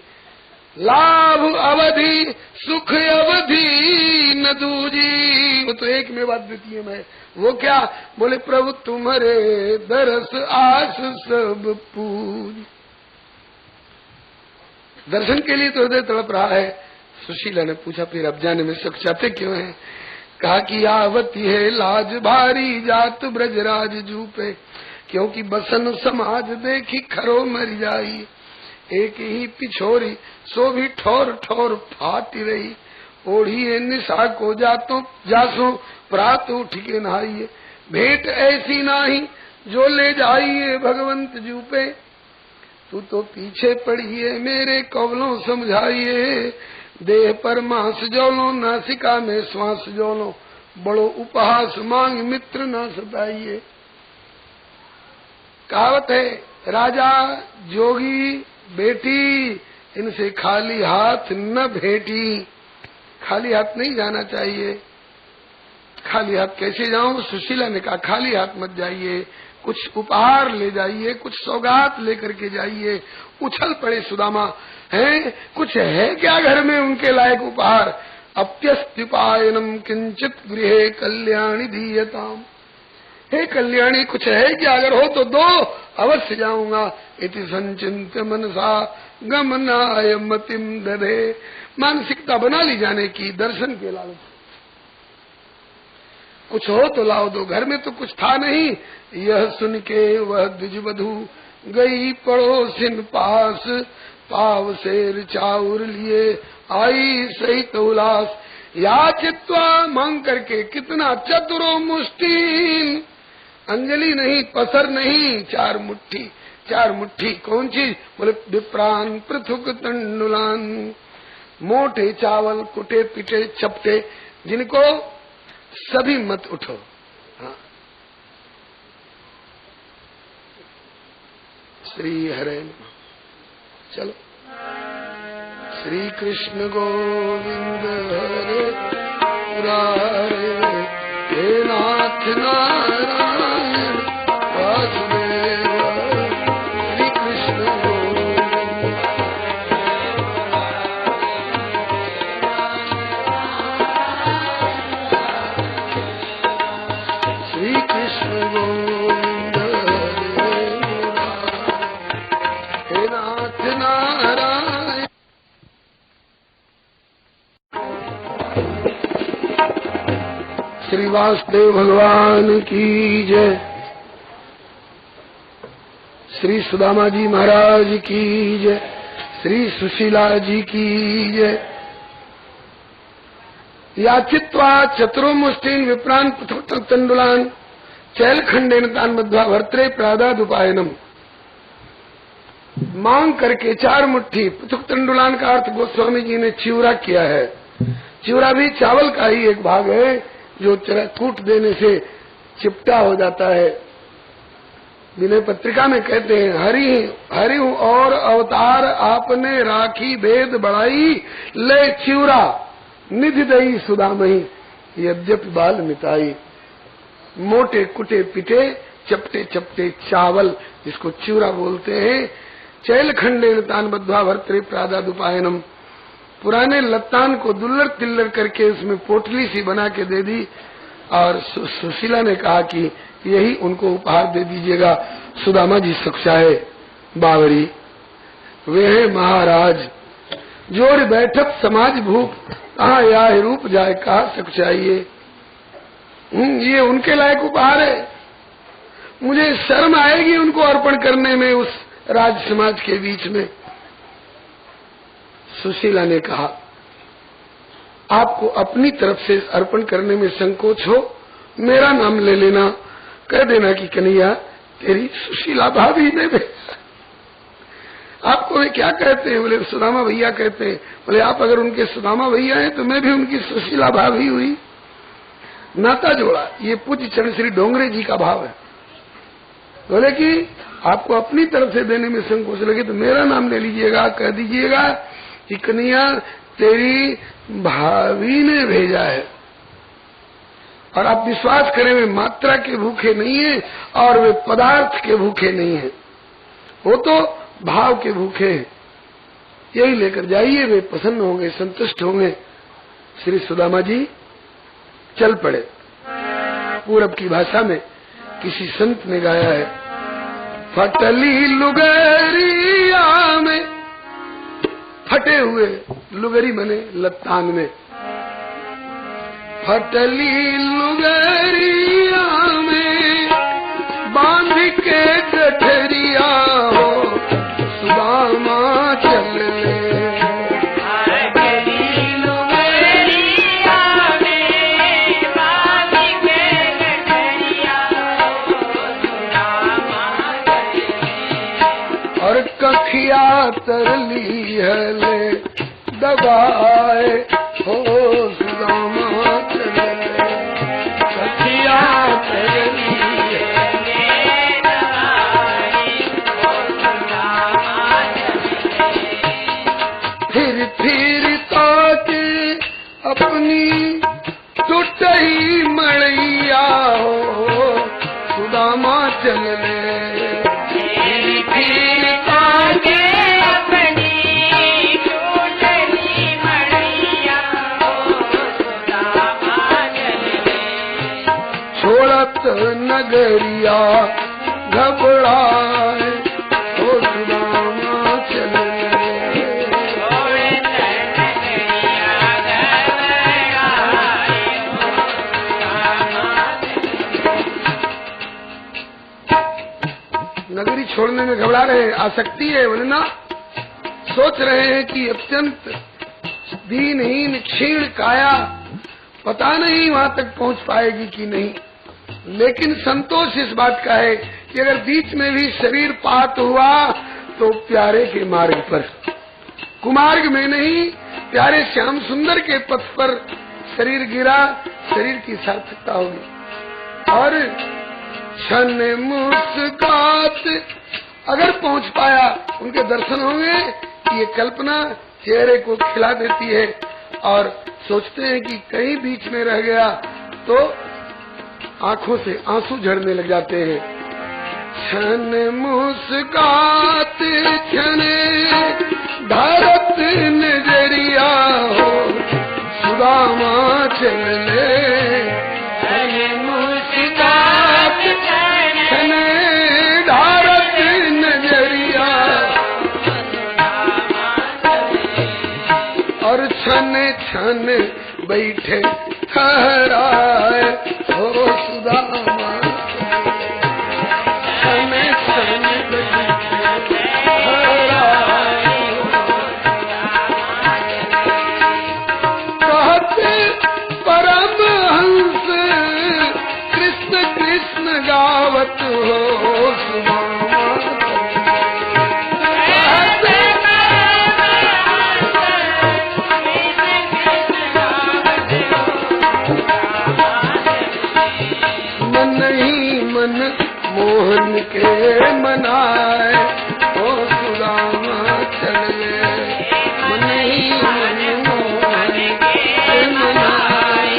लाभ अवधि सुख अवधि न दूजी, वो तो एक में बात द्वितीय में। वो क्या? बोले प्रभु तुम्हारे दरस आस सब पूज। दर्शन के लिए तो हृदय तड़प रहा है। सुशीला ने पूछा, फिर अब जाने में सुख चाहते क्यों हैं? कहा कि आवती है लाज भारी जात ब्रजराज जूपे, क्योंकि बसन समाज देखी खरो मर जाई। एक ही पिछोरी सो भी ठोर ठोर फाटी रही, ओढ़िए निशा को जासो प्रात उठ के नहाइए। भेंट ऐसी नाही जो ले जाइए भगवंत जूपे, तू तो पीछे पड़िए मेरे कवलों समझाइए। देह पर मांस जोलो नासिका में श्वास जोलो, बड़ो उपहास मांग मित्र न सताइए। कहावत है, राजा जोगी बेटी इनसे खाली हाथ न भेटी। खाली हाथ नहीं जाना चाहिए। खाली हाथ कैसे जाऊं? सुशीला ने कहा, खाली हाथ मत जाइए, कुछ उपहार ले जाइए, कुछ सौगात लेकर के जाइए। उछल पड़े सुदामा, हैं कुछ है क्या घर में उनके लायक उपहार? अप्यस्त्युपायनम किंचित गृहे कल्याणी दीयताम। हे कल्याणी, कुछ है क्या? अगर हो तो दो, अवश्य जाऊंगा। इति संचिंत्य मनसा गमनाय मतिम दधे। मानसिकता बना ली जाने की, दर्शन के लालच। कुछ हो तो लाओ दो, घर में तो कुछ था नहीं। यह सुन के वह द्विजवधू गई पड़ोसिन पास, पाव शेर चाउर लिए आई सहित उल्लास। याचित्वा मांग करके, कितना चतुरो मुष्टीन, अंजलि नहीं, पसर नहीं, चार मुट्ठी। चार मुट्ठी कौन चीज? बोले विप्रान पृथुक तंडुलान, मोटे चावल कुटे पिटे चपटे, जिनको सभी मत उठो। हाँ। श्री हरे नमः। चलो, श्री कृष्ण गोविंद हरे मुरारे, हे नाथ नारायण वासुदेव, श्री कृष्ण गोविंद, श्री कृष्ण गोविंद हरे मुरारे, हे नाथ नारायण। श्री वासुदेव भगवान की जय, श्री सुदामा जी महाराज की जय, श्री सुशीला जी की जय। याचित्वा चतुर्मुष्टीन विप्रान तंडुलान चैल खंडेन तान मध्वा भर्त्रे प्रादादुपायनम, मांग करके चार मुट्ठी। पृथुक तंडुलान का अर्थ गोस्वामी जी ने चिवरा किया है। चिवरा भी चावल का ही एक भाग है जो कूट देने से चिपटा हो जाता है। विनय पत्रिका में कहते हैं, हरि और अवतार आपने राखी भेद बढ़ाई, ले चिवरा निधि दई सुदामही, यद्यपि बाल मिटाई। मोटे कुटे पिटे चपटे चपटे चावल, जिसको चिवरा बोलते हैं। चैल खंडे तान बद्धा भर्त्रे प्रादादुपायनम, पुराने लत्तान को दुल्लर तिल्लर करके उसमें पोटली सी बना के दे दी। और सुशीला ने कहा कि यही उनको उपहार दे दीजिएगा। सुदामा जी सक्षाए बावरी, वे हैं महाराज। जोड़ बैठक समाज भूप, कहाँ या रूप जाए कहा सक्षाइए। ये उनके लायक उपहार है। मुझे शर्म आएगी उनको अर्पण करने में उस राज समाज के बीच में। सुशीला ने कहा, आपको अपनी तरफ से अर्पण करने में संकोच हो, मेरा नाम ले लेना, कह देना कि कन्हैया तेरी सुशीला भाभी ने भेजा। आपको वे क्या कहते हैं? बोले सुदामा भैया कहते हैं। बोले आप अगर उनके सुदामा भैया हैं तो मैं भी उनकी सुशीला भाभी हुई। नाता जोड़ा। ये पूज्य चरण श्री डोंगरे जी का भाव है। बोले कि आपको अपनी तरफ से देने में संकोच लगे तो मेरा नाम ले लीजिएगा, कह दीजिएगा कि कन्हैया तेरी भाभी ने भेजा है। और आप विश्वास करें, वे मात्रा के भूखे नहीं है और वे पदार्थ के भूखे नहीं है, वो तो भाव के भूखे हैं। यही लेकर जाइए, वे प्रसन्न होंगे, संतुष्ट होंगे। श्री सुदामा जी चल पड़े। पूरब की भाषा में किसी संत ने गाया है, फटली लुगरिया में, फटे हुए लुगरी बने लत्तान में, फटली लुगरिया में बांध के गठरिया हो सुदामा चल ले। और कखिया तरली है ले दबाए हो सुदामा चले, कखिया तरली है ले दबाए हो सुदामा चले। फिर ताके अपनी टूटही मड़ैया हो सुदामा चले। नगरिया घबराए हो सुदामा चले। नगरी छोड़ने में घबरा रहे हैं, आसक्ति है। बोले ना, सोच रहे हैं कि अत्यंत दीनहीन क्षीण काया पता नहीं वहां तक पहुंच पाएगी कि नहीं। लेकिन संतोष इस बात का है कि अगर बीच में भी शरीर पात हुआ तो प्यारे के मार्ग पर, कुमार्ग में नहीं, प्यारे श्याम सुंदर के पथ पर शरीर गिरा, शरीर की सार्थकता होगी। और क्षण मुस्कात अगर पहुंच पाया, उनके दर्शन होंगे, ये कल्पना चेहरे को खिला देती है और सोचते हैं कि कहीं बीच में रह गया तो आंखों से आंसू झड़ने लग जाते हैं। क्षण मुस्कात क्षण भारत नजरिया हो, सुदामा चले क्षण मुस्कात क्षण भारत नजरिया, और क्षण क्षण बैठे ठहराए हो सुदामा, क्षण क्षण बैठे ठहराए। कहते परमहंस कृष्ण कृष्ण गावत हो सुदामा, मन मोहन के मनाए ओ सुदामा चले, मन ही मन मोहन के मनाए।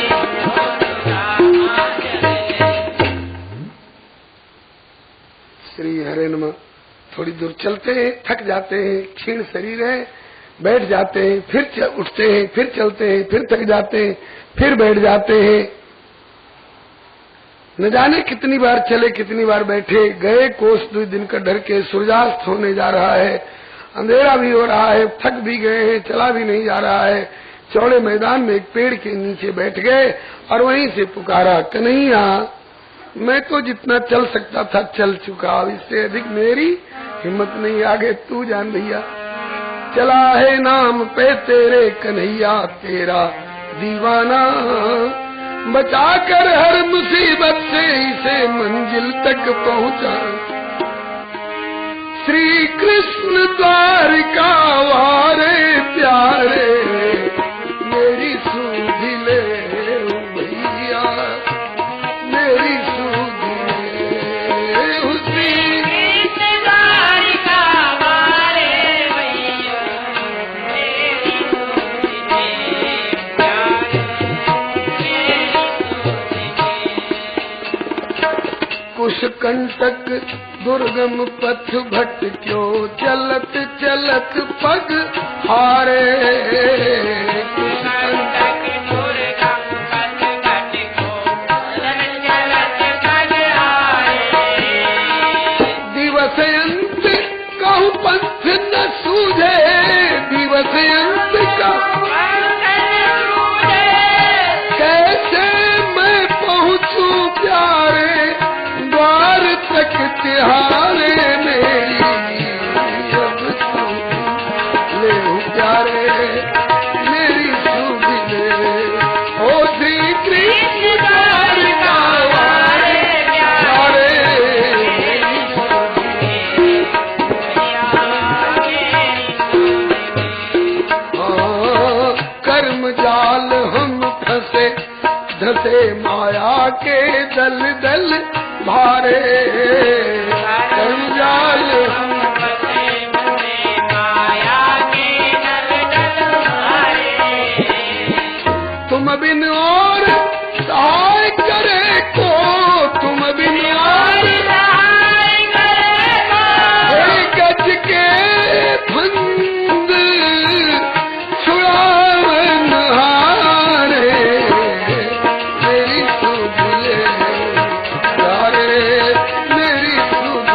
श्री हरे नमः। थोड़ी दूर चलते हैं, थक जाते हैं, क्षीण शरीर है, बैठ जाते हैं, फिर उठते हैं, फिर चलते हैं, फिर थक जाते हैं, फिर बैठ जाते हैं। न जाने कितनी बार चले, कितनी बार बैठे, गए कोस 2 दिन का डर के, सूर्यास्त होने जा रहा है, अंधेरा भी हो रहा है, थक भी गए हैं, चला भी नहीं जा रहा है। चौड़े मैदान में एक पेड़ के नीचे बैठ गए और वहीं से पुकारा, कन्हैया मैं तो जितना चल सकता था चल चुका, इससे अधिक मेरी हिम्मत नहीं, आगे तू जान भैया। चला है नाम पे तेरे कन्हैया तेरा दीवाना, बचा कर हर मुसीबत से इसे मंजिल तक पहुंचा। श्री कृष्ण द्वारिका वारे प्यारे, मेरी सूधी ले भैया, मेरी सूधी ले श्री कृष्ण द्वारिका वारे भैया, मेरी कुशकंटक दुर्गम पथ भटक्यो, चलत चलत पग हारे। कुशकंटक दुर्गम पथ भटक्यो, चलत चलत पग हारे। दिवस अंत कहूँ पंथ न सूझे, दिवस अंत कहूँ कैसे मैं पहुँचूं प्यारे तक तिहारे, मेरी अब ले प्यारे, मेरी सूझी ले ओ श्री कृष्ण द्वारिका वारे प्यारे। कर्म जाल हम फंसे धसे माया के दल दल भारे, कंजाल माया के दल दल भारे। तुम बिन और सहाय करे को, तुम बिन और सहाय करे को, गज के फंद छुड़ावन हारे, मेरी सूझ ले मेरी सूझ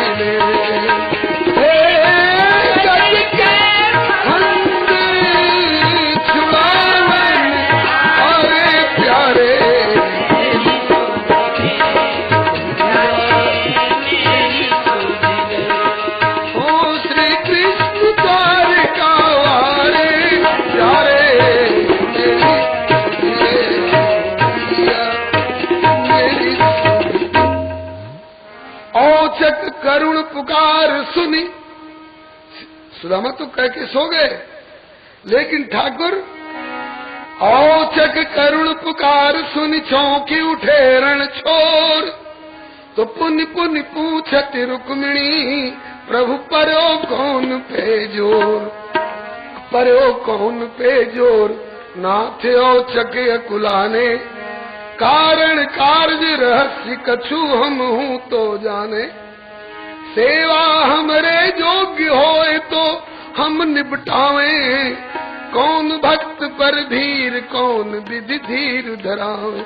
पुकार सुनी। सुदामा तो कह के सो गए, लेकिन ठाकुर औचक करुण पुकार सुनी चौंकी उठे रण छोर। तो पुनि पुनि पूछत रुक्मिणी प्रभु परो कौन पे जोर, परो कौन पे जोर। नाथ औचक अकुलाने कारण कार्य रहस्य कछु हम हूँ तो जाने। सेवा हमरे योग्य होए तो हम निपटावे, कौन भक्त पर धीर कौन विधि धीर धरावे।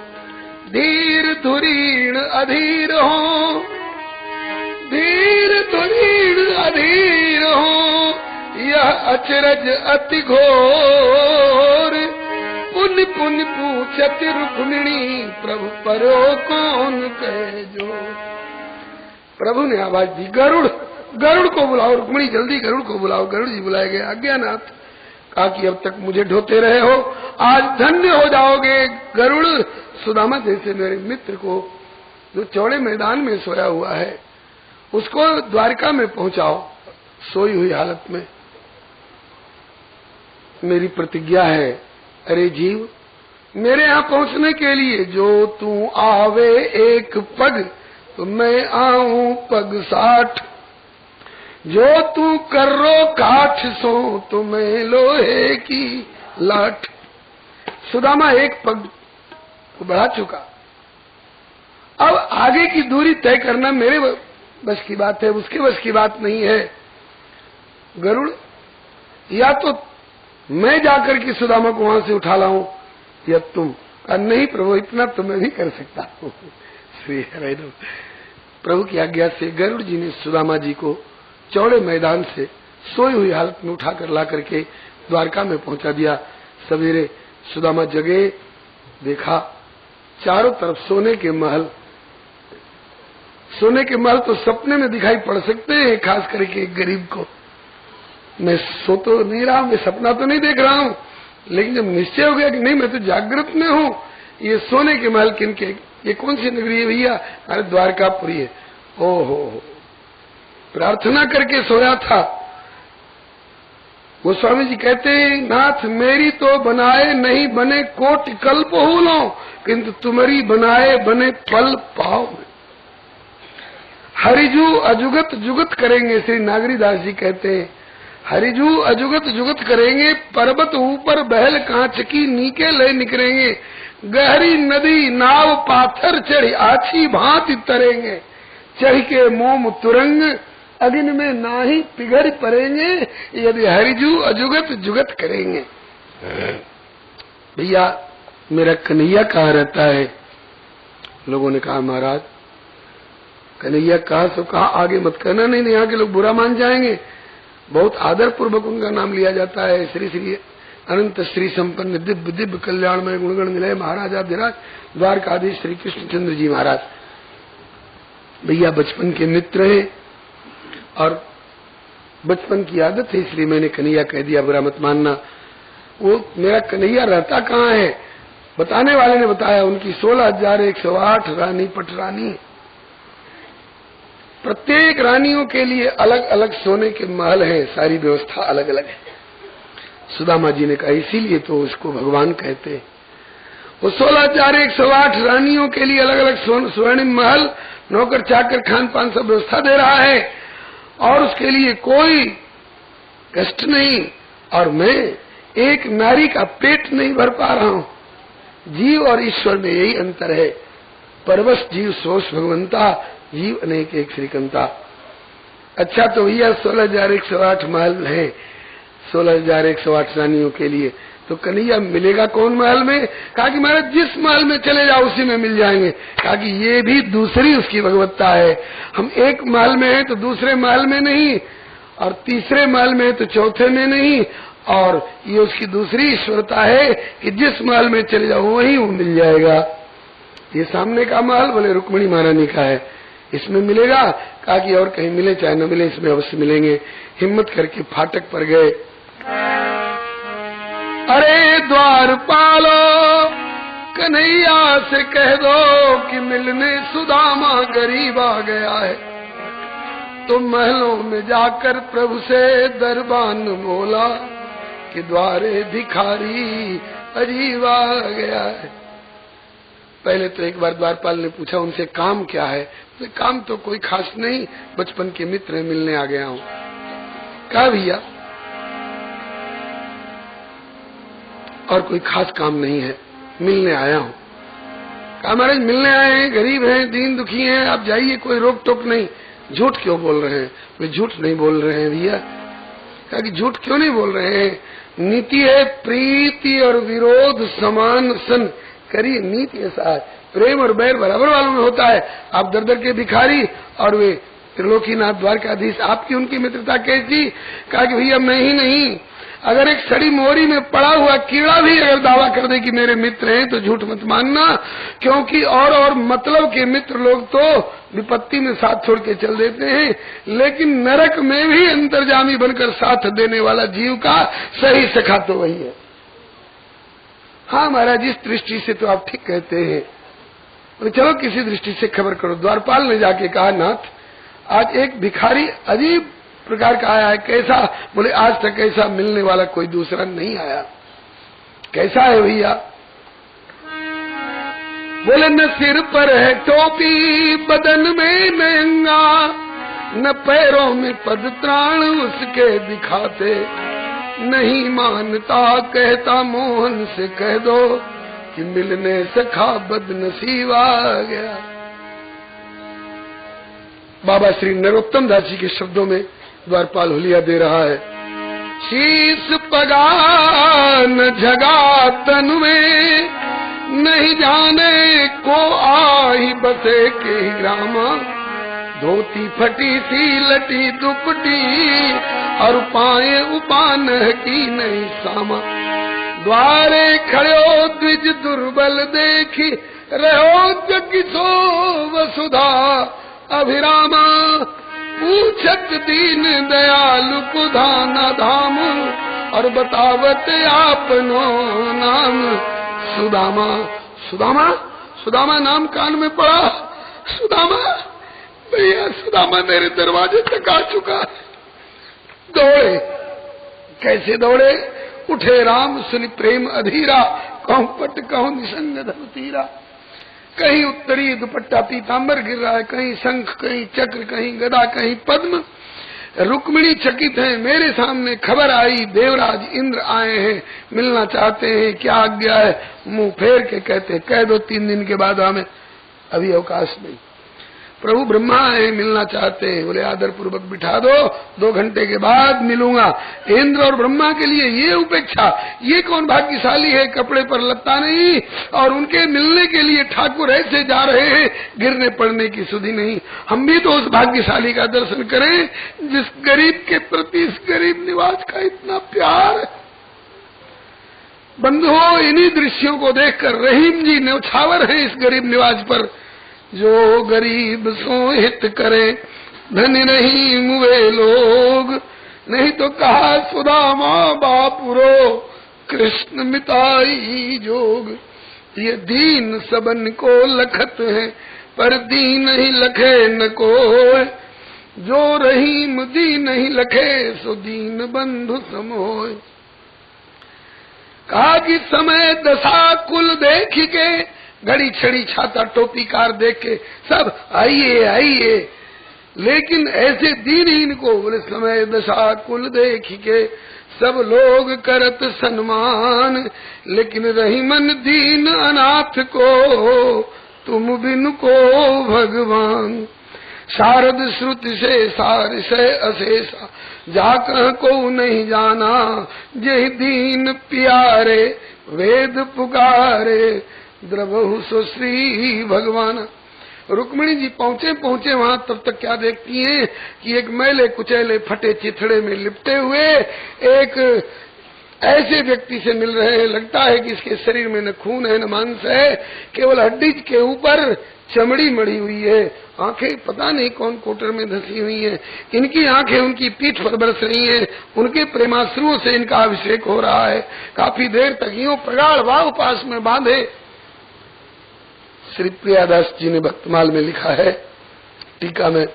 धीर धुरीण अधीर हो, धीर धुरीण अधीर हो, यह अचरज अति घोर। पुन पुन पूछत रुक्मिणी प्रभु परो कौन कहे जो। प्रभु ने आवाज दी, गरुड़, गरुड़ को बुलाओ। रुक्मिणी जल्दी गरुड़ को बुलाओ। गरुड़ जी बुलाए गए। आज्ञानाथ, कहा कि अब तक मुझे ढोते रहे हो, आज धन्य हो जाओगे। गरुड़, सुदामा जैसे मेरे मित्र को जो चौड़े मैदान में सोया हुआ है उसको द्वारका में पहुंचाओ, सोई हुई हालत में। मेरी प्रतिज्ञा है, अरे जीव, मेरे यहाँ पहुंचने के लिए जो तू आवे एक पग तो मैं आऊं पग 60। जो तू कर्रो काठ सो तो मैं लोहे की लाठ। सुदामा एक पग को बढ़ा चुका, अब आगे की दूरी तय करना मेरे बस की बात है, उसके बस की बात नहीं है। गरुड़, या तो मैं जाकर के सुदामा को वहां से उठा लाऊं या तुम। नहीं प्रभु, इतना तो मैं भी कर सकता हूँ। श्री हरि। प्रभु की आज्ञा से गरुड़ जी ने सुदामा जी को चौड़े मैदान से सोई हुई हालत में उठाकर ला करके द्वारका में पहुंचा दिया। सवेरे सुदामा जगे, देखा चारों तरफ सोने के महल। सोने के महल तो सपने में दिखाई पड़ सकते हैं, खास करके एक गरीब को। मैं सो तो नहीं रहा हूं, मैं सपना तो नहीं देख रहा हूं, लेकिन जब निश्चय हो गया कि नहीं मैं तो जागृत में हूं, ये सोने के महल किनके, ये कौन सी नगरी है भैया? अरे द्वारकापुरी है। ओहो, प्रार्थना करके सोया था। गोस्वामी जी कहते हैं, नाथ मेरी तो बनाए नहीं बने कोट कल्प हो लो, किंतु तुम्हारी बनाए बने पल पाओ। हरिजू अजुगत जुगत करेंगे, श्री नागरीदास जी कहते हैं, हरिजू अजुगत जुगत करेंगे, पर्वत ऊपर बहल कांच की नीके ले निकलेंगे। गहरी नदी नाव पाथर चढ़ी आछी भांति तरेंगे, चढ़ के मोम तुरंग अग्नि में नाही पिघल पड़ेंगे, यदि हरिजू अजुगत जुगत करेंगे। भैया मेरा कन्हैया कहाँ रहता है? लोगों ने कहा महाराज कन्हैया कहा, सो कहा आगे मत कहना, नहीं यहाँ के लोग बुरा मान जाएंगे। बहुत आदर पूर्वक उनका नाम लिया जाता है। श्री श्री अनंत श्री संपन्न दिव्य दिव्य कल्याणमय गुणगण निलय महाराजाधिराज द्वारकाधीश श्री कृष्णचंद्र जी महाराज। भैया बचपन के मित्र हैं और बचपन की आदत है, इसलिए मैंने कन्हैया कह दिया, बुरा मत मानना। वो मेरा कन्हैया रहता कहाँ है? बताने वाले ने बताया, उनकी 16,108 रानी पटरानी। प्रत्येक रानियों के लिए अलग अलग सोने के महल हैं, सारी व्यवस्था अलग अलग है। सुदामा जी ने कहा इसीलिए तो उसको भगवान कहते हैं। वो 16,108 रानियों के लिए अलग अलग स्वर्णिम महल, नौकर चाकर खान पान सब व्यवस्था दे रहा है, और उसके लिए कोई कष्ट नहीं। और मैं एक नारी का पेट नहीं भर पा रहा हूँ। जीव और ईश्वर में यही अंतर है, परवश जीव सोच भगवंता, जीव अनेक एक श्रीकंता। अच्छा तो भैया 16,108 महल है, 16,108 रानियों के लिए, तो कन्हैया मिलेगा कौन महल में? कहा कि महाराज जिस महल में चले जाओ उसी में मिल जाएंगे। कहा कि ये भी दूसरी उसकी भगवत्ता है, हम एक महल में हैं तो दूसरे महल में नहीं, और तीसरे महल में है तो चौथे में नहीं, और ये उसकी दूसरी ईश्वरता है कि जिस महल में चले जाओ वहीं वो मिल जाएगा। ये सामने का महल बोले रुक्मिणी महारानी का है, इसमें मिलेगा? कहा कि और कहीं मिले चाहे न मिले, इसमें अवश्य मिलेंगे। हिम्मत करके फाटक पर गए। अरे द्वार पालो, कन्हैया से कह दो कि मिलने सुदामा गरीब आ गया है। तो महलों में जाकर प्रभु से दरबान बोला कि द्वारे भिखारी अजीब आ गया है। पहले तो एक बार द्वारपाल ने पूछा उनसे काम क्या है। तो काम तो कोई खास नहीं, बचपन के मित्र मिलने आ गया हूँ। कहा भैया और कोई खास काम नहीं है, मिलने आया हूँ। कहा महाराज मिलने आए हैं, गरीब हैं, दीन दुखी हैं, आप जाइए, कोई रोक टोक नहीं। झूठ क्यों बोल रहे हैं? वे झूठ नहीं बोल रहे हैं भैया। कहा कि झूठ क्यों नहीं बोल रहे हैं? नीति है प्रीति और विरोध समान सन करिए। नीति ऐसा है, प्रेम और बैर बराबर वालों में होता है। आप दर दर के भिखारी और वे त्रिलोकीनाथ द्वारकाधीश, आपकी उनकी मित्रता कैसी? कहा कि भैया मैं ही नहीं, अगर एक सड़ी मोरी में पड़ा हुआ कीड़ा भी अगर दावा कर दे कि मेरे मित्र हैं तो झूठ मत मानना, क्योंकि और मतलब के मित्र लोग तो विपत्ति में साथ छोड़ के चल देते हैं, लेकिन नरक में भी अंतर्जामी बनकर साथ देने वाला जीव का सही सखा तो वही है। हाँ महाराज, इस दृष्टि से तो आप ठीक कहते हैं, तो चलो किसी दृष्टि से खबर करो। द्वारपाल ने जाके कहा नाथ आज एक भिखारी अजीब प्रकार का आया है। कैसा? बोले आज तक ऐसा मिलने वाला कोई दूसरा नहीं आया। कैसा है भैया? बोले न सिर पर है टोपी, बदन में नंगा, न पैरों में पद त्राण उसके दिखाते, नहीं मानता कहता मोहन से कह दो कि मिलने सखा बदनसीब आ गया। बाबा श्री नरोत्तम दास जी के शब्दों में द्वारपाल हुलिया दे रहा है। शीस पगान झगा तन में, नहीं जाने को आई बसे के ग्रामा, धोती फटी सी लटी दुपटी और पाए उपान की नहीं सामा, द्वारे खड़ो द्विज दुर्बल देखी, रहो जगिसो वसुधा अभिरामा, पूछत दीन दयालु को धाना धाम, और बतावत आपनो नाम सुदामा। सुदामा सुदामा नाम कान में पड़ा। सुदामा भैया, सुदामा मेरे दरवाजे तक आ चुका। दौड़े, कैसे दौड़े? उठे राम सुनि प्रेम अधीरा, कहूं पट कहूं निसंग धनु तीरा। कहीं उत्तरी दुपट्टा पीतांबर गिर रहा है, कहीं शंख, कहीं चक्र, कहीं गदा, कहीं पद्म। रुक्मिणी चकित है, मेरे सामने खबर आई देवराज इंद्र आए हैं, मिलना चाहते हैं, क्या आज्ञा है? मुंह फेर के कहते कह दो 3 दिन के बाद हमें, अभी अवकाश नहीं। प्रभु ब्रह्मा है, मिलना चाहते हैं। बोले आदर पूर्वक बिठा दो, 2 घंटे के बाद मिलूंगा। इंद्र और ब्रह्मा के लिए ये उपेक्षा, ये कौन भाग्यशाली है? कपड़े पर लत्ता नहीं, और उनके मिलने के लिए ठाकुर ऐसे जा रहे हैं, गिरने पड़ने की सुधि नहीं। हम भी तो उस भाग्यशाली का दर्शन करें जिस गरीब के प्रति इस गरीब निवास का इतना प्यार है। बंधुओं, इन्हीं दृश्यों को देखकर रहीम जी न्यौछावर हैं इस गरीब निवास पर। जो गरीब सो हित करे, धनी नहीं मुए लोग, नहीं तो कहा सुदामा बापुरो, कृष्ण मिताई जोग। ये दीन सबन को लखत है, पर दीन नहीं लखे न कोय, जो रहीम दीन नहीं लखे, सो दीन बंधु समोय। कहा कि समय दशा कुल देख के, घड़ी छड़ी छाता टोपी कार देख के सब आइए आइए, लेकिन ऐसे दीनहीन को बोले समय दशा कुल देख के सब लोग करत सम्मान, लेकिन रहीमन दीन अनाथ को तुम बिन को भगवान। शारद श्रुति से सार से अशेषा, जाकर को नहीं जाना, जय दीन प्यारे वेद पुकारे, द्रवहु सो श्री भगवान। रुक्मिणी जी पहुंचे वहां, तब तक क्या देखती हैं कि एक मैले कुचैले फटे चिथड़े में लिपटे हुए एक ऐसे व्यक्ति से मिल रहे हैं। लगता है कि इसके शरीर में न खून है न मांस है, केवल हड्डी के ऊपर चमड़ी मड़ी हुई है। आंखें पता नहीं कौन कोटर में धसी हुई हैं। इनकी आंखें उनकी पीठ पर बरस रही हैं, उनके प्रेमाश्रुओं से इनका अभिषेक हो रहा है। काफी देर तक यूं प्रगाढ़ भाव पास में बांधे। श्री प्रियादास जी ने भक्तमाल में लिखा है, टीका में,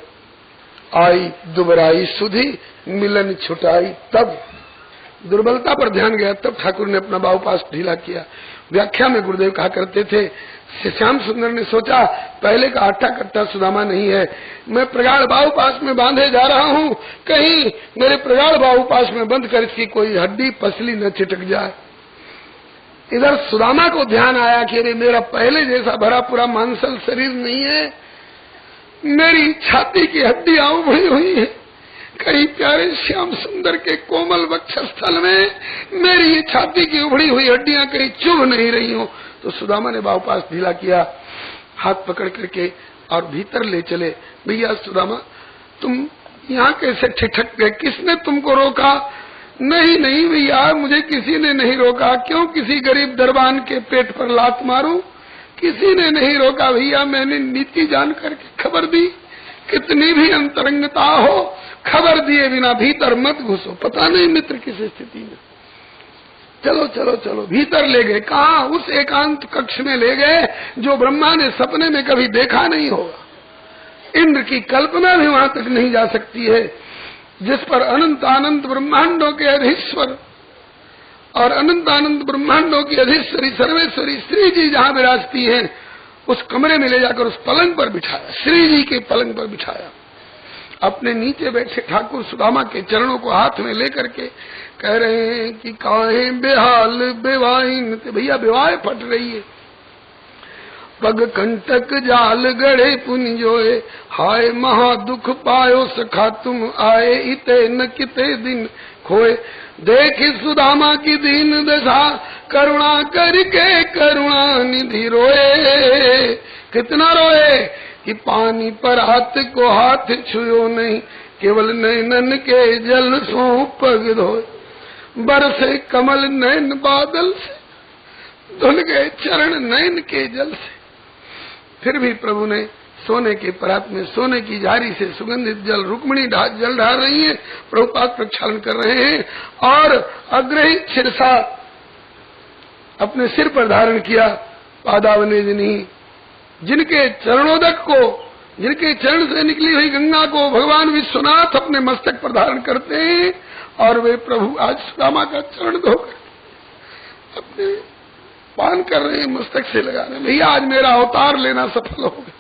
आई दुबराई सुधी मिलन छुटाई। तब दुर्बलता पर ध्यान गया, तब ठाकुर ने अपना बाहुपाश ढीला किया। व्याख्या में गुरुदेव कहा करते थे, श्याम सुंदर ने सोचा पहले का आटा कट्टा सुदामा नहीं है, मैं प्रगाढ़ बाहुपाश में बांधे जा रहा हूँ, कहीं मेरे प्रगाढ़ बाहुपाश में बंध कर इसकी कोई हड्डी पसली न छिटक जाए। इधर सुदामा को ध्यान आया कि अरे मेरा पहले जैसा भरा पूरा मांसल शरीर नहीं है, मेरी छाती की हड्डियां उभरी हुई है, कहीं प्यारे श्याम सुंदर के कोमल वक्षस्थल में मेरी ये छाती की उभरी हुई हड्डियां कहीं चुभ नहीं रही हो। तो सुदामा ने बाहुपाश ढीला किया, हाथ पकड़ करके और भीतर ले चले। भैया सुदामा तुम यहाँ कैसे ठिठक गए, किसने तुमको रोका? नहीं नहीं भैया, मुझे किसी ने नहीं रोका। क्यों किसी गरीब दरबान के पेट पर लात मारूं? किसी ने नहीं रोका भैया, मैंने नीति जान करके खबर दी। कितनी भी अंतरंगता हो, खबर दिए बिना भीतर मत घुसो, पता नहीं मित्र किस स्थिति में। चलो चलो चलो, भीतर ले गए। कहाँ? उस एकांत कक्ष में ले गए जो ब्रह्मा ने सपने में कभी देखा नहीं होगा। इंद्र की कल्पना भी वहां तक नहीं जा सकती है, जिस पर अनंत अनंत ब्रह्मांडों के अधीश्वर और अनंत अनंत ब्रह्मांडों की अधीश्वरी सर्वेश्वरी श्री जी जहाँ विराजती हैं, उस कमरे में ले जाकर उस पलंग पर बिठाया, श्री जी के पलंग पर बिठाया। अपने नीचे बैठे ठाकुर सुदामा के चरणों को हाथ में लेकर के कह रहे हैं कि काहे बेहाल बेवाइन, भैया बेवाए फट रही है। पग कंटक जाल गढ़े पुनि जोए, हाय महा दुख पायो सखा तुम आए, इते न किते दिन खोए। देख सुदामा की दीन दशा, करुणा करके करुणा निधि रोए। कितना रोए कि पानी पर हाथ को हाथ छुयो नहीं, केवल नैनन के जल सो पग धोए। बरसे कमल नैन बादल से, धुल गए चरण नैन के जल से। फिर भी प्रभु ने सोने के परात में सोने की झारी से सुगंधित जल, रुक्मिणी जल ढाल रही है, प्रभुपाद प्रक्षालन कर रहे हैं, और अग्रही शिरसा अपने सिर पर धारण किया। पादावने जिन्हीं, जिनके चरणोदक को, जिनके चरण से निकली हुई गंगा को भगवान विश्वनाथ अपने मस्तक पर धारण करते हैं, और वे प्रभु आज सुदामा का चरण धोकर अपने पान कर रहे हैं, मस्तक से लगा रहे हैं। भैया आज मेरा अवतार लेना सफल हो गया,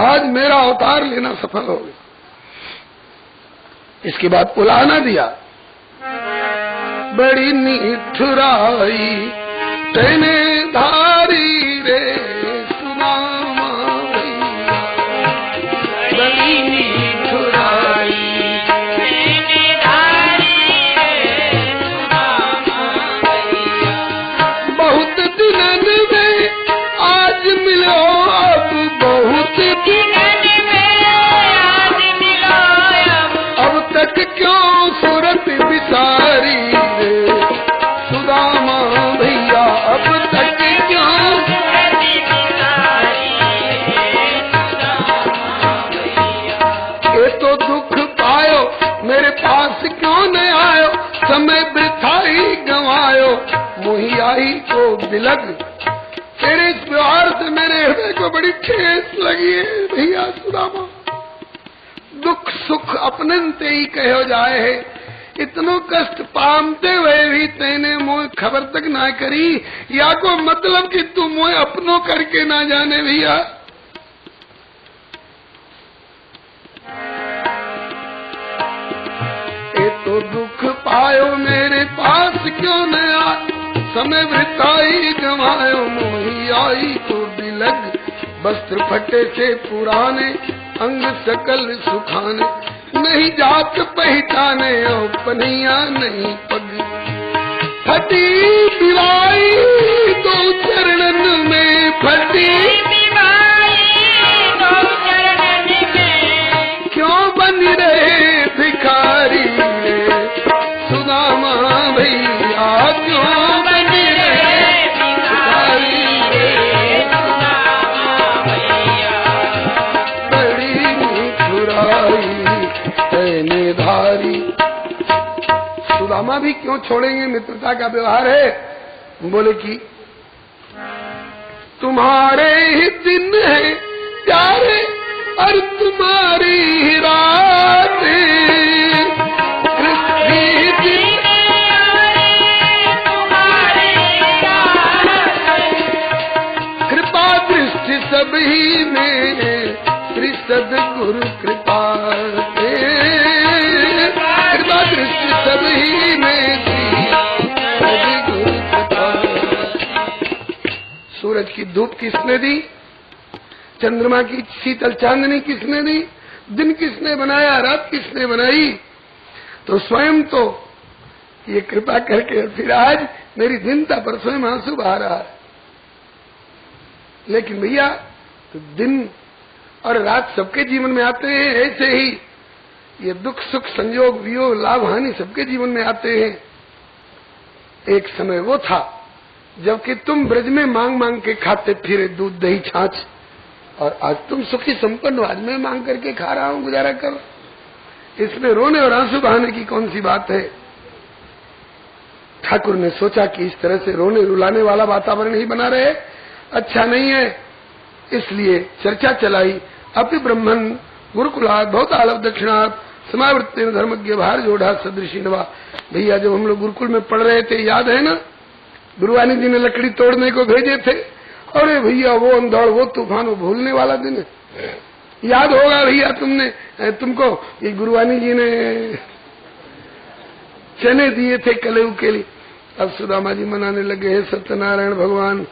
आज मेरा अवतार लेना सफल हो गया। इसके बाद पुलाना दिया, बड़ी निठुराई तेने धारी रे सुदामा भैया, बड़ी निठुराई तेने धारी रे सुदामा भैया। बहुत दिनन में आज मिलो, अब बहुत दिनन में आज मिलो, अब तक क्यों सूरत बिसारी रे सुदामा भैया, अब तक क्यों सूरत बिसारी रे सुदामा भैया। ये तो दुख पायो मेरे पास क्यों न आयो, समय बिठाई गंवायो, मुही आई को बिलग। तेरे इस व्यवहार से मेरे हृदय को बड़ी ठेस लगी है भैया सुदामा। दुख सुख अपनते ही कहो जाए है, इतनो कष्ट पामते हुए भी तेने मोह खबर तक ना करी, या को मतलब कि तू मोह अपनों करके ना जाने भैया। ये तो दुख पायो मेरे पास क्यों न आ, समय वृताई गंवायो, मोही आई तो बिलग। वस्त्र फटे से पुराने, अंग सकल सुखाने, नहीं जात पहचाने और पनिया नहीं पग। फटी दिवाई दो चरणन में, फटी दिवाई दो चरणन में, क्यों बन रहे भिखारी रे सुदामा भैया, क्यों बन रहे भिखारी रे सुदामा भैया। बड़ी निठुराई तेने धारी। सुदामा भी क्यों छोड़ेंगे, मित्रता का व्यवहार है। बोले कि तुम्हारे ही दिन है प्यारे, और तुम्हारी रात कृपा दृष्टि सभी में श्री सद्गुरु कृपा कृपा दृष्टि सभी में श्री सद्गुरु कृपा। सूरज की धूप किसने दी? चंद्रमा की शीतल चांदनी किसने दी? दिन किसने बनाया? रात किसने बनाई? तो स्वयं तो ये कृपा करके फिर आज मेरी दीनता पर स्वयं आंसू बहा रहा है। लेकिन भैया तो दिन और रात सबके जीवन में आते हैं, ऐसे ही ये दुख सुख संयोग वियोग लाभ हानि सबके जीवन में आते हैं। एक समय वो था जबकि तुम ब्रज में मांग मांग के खाते फिरे दूध दही छाछ, और आज तुम सुखी संपन्न हो। आज मैं मांग करके खा रहा हूँ, गुजारा कर। इसमें रोने और आंसू बहाने की कौन सी बात है? ठाकुर ने सोचा कि इस तरह से रोने रुलाने वाला वातावरण ही बना रहे, अच्छा नहीं है। इसलिए चर्चा चलाई, अपि ब्रह्मन गुरुकुलात् भवतालव दक्षिणात् समावृत्तेन धर्मज्ञ भार जोड़ा सदृशी नवा। भैया जब हम लोग गुरुकुल में पढ़ रहे थे, याद है ना, गुरुवानी जी ने लकड़ी तोड़ने को भेजे थे। अरे भैया वो अंधड़, वो तूफान, वो भूलने वाला दिन है। याद होगा भैया तुमको ये गुरुवानी जी ने चने दिए थे कलेऊ के लिए। अब सुदामा जी मनाने लगे, हे सत्यनारायण भगवान,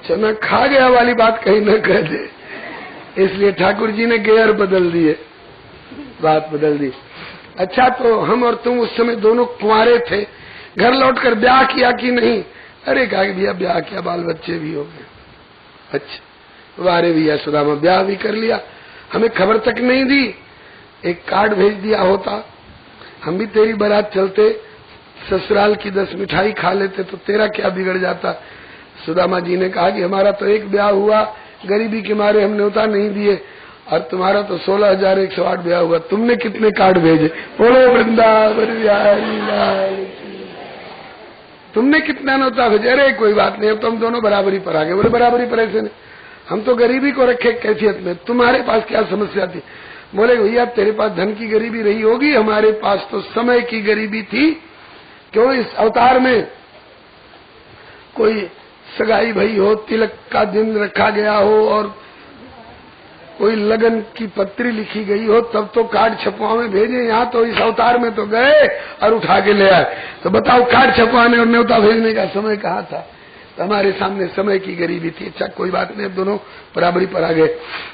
चना खा गया वाली बात कहीं न कह दे। इसलिए ठाकुर जी ने गेयर बदल दिए, बात बदल दी। अच्छा तो हम और तुम उस समय दोनों कुंवारे थे, घर लौटकर ब्याह किया कि नहीं? अरे कहा भैया ब्याह किया, बाल बच्चे भी हो गए। अच्छा वारे भैया सुदामा ब्याह भी कर लिया, हमें खबर तक नहीं दी। एक कार्ड भेज दिया होता, हम भी तेरी बारात चलते, ससुराल की 10 मिठाई खा लेते, तो तेरा क्या बिगड़ जाता। सुदामा जी ने कहा कि हमारा तो एक ब्याह हुआ, गरीबी के मारे हम न्योता नहीं दिए, और तुम्हारा तो 16,108 ब्याह हुआ, तुमने कितने कार्ड भेजे? बोलो वृंदावन बिहारी लाल की। तुमने कितना न्योता भेजे? अरे कोई बात नहीं, अब तो हम दोनों बराबरी पर आ गए। बोले बराबरी पर ऐसे नहीं, हम तो गरीबी को रखे कैफियत में, तुम्हारे पास क्या समस्या थी? बोले भैया तेरे पास धन की गरीबी रही होगी, हमारे पास तो समय की गरीबी थी। क्यों? इस अवतार में कोई सगाई भई हो, तिलक का दिन रखा गया हो, और कोई लगन की पत्री लिखी गई हो, तब तो कार्ड छपवाने भेजे। यहाँ तो इस अवतार में तो गए और उठा के ले आए। तो बताओ कार्ड छपवाने और न्योता भेजने का समय कहाँ था? तो हमारे सामने समय की गरीबी थी। अच्छा कोई बात नहीं, अब दोनों बराबरी पर आ गए।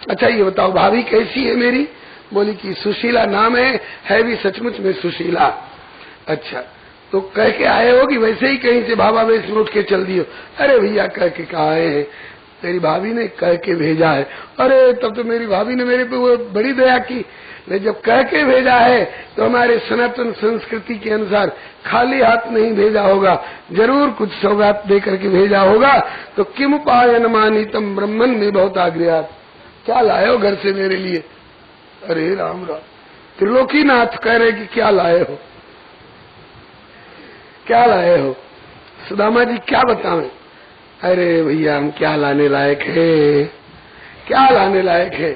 अच्छा ये बताओ भाभी कैसी है मेरी? बोली कि सुशीला नाम है भी सचमुच में सुशीला। अच्छा तो कह के आए हो कि वैसे ही कहीं से भावावेश में उठ के चल दियो? अरे भैया कह के कहा है, तेरी भाभी ने कह के भेजा है। अरे तब तो मेरी भाभी ने मेरे पे वो बड़ी दया की। लेकिन जब कह के भेजा है तो हमारे सनातन संस्कृति के अनुसार खाली हाथ नहीं भेजा होगा, जरूर कुछ सौगात दे करके भेजा होगा। तो किम पायन मानितम ब्रह्मन में बहुत आग्रहात, क्या लाए हो घर से मेरे लिए? अरे राम राम, त्रिलोकीनाथ कह रहे कि क्या लाए हो, क्या लाए हो? सुदामा जी क्या बताएं? अरे भैया हम क्या लाने लायक है, क्या लाने लायक है?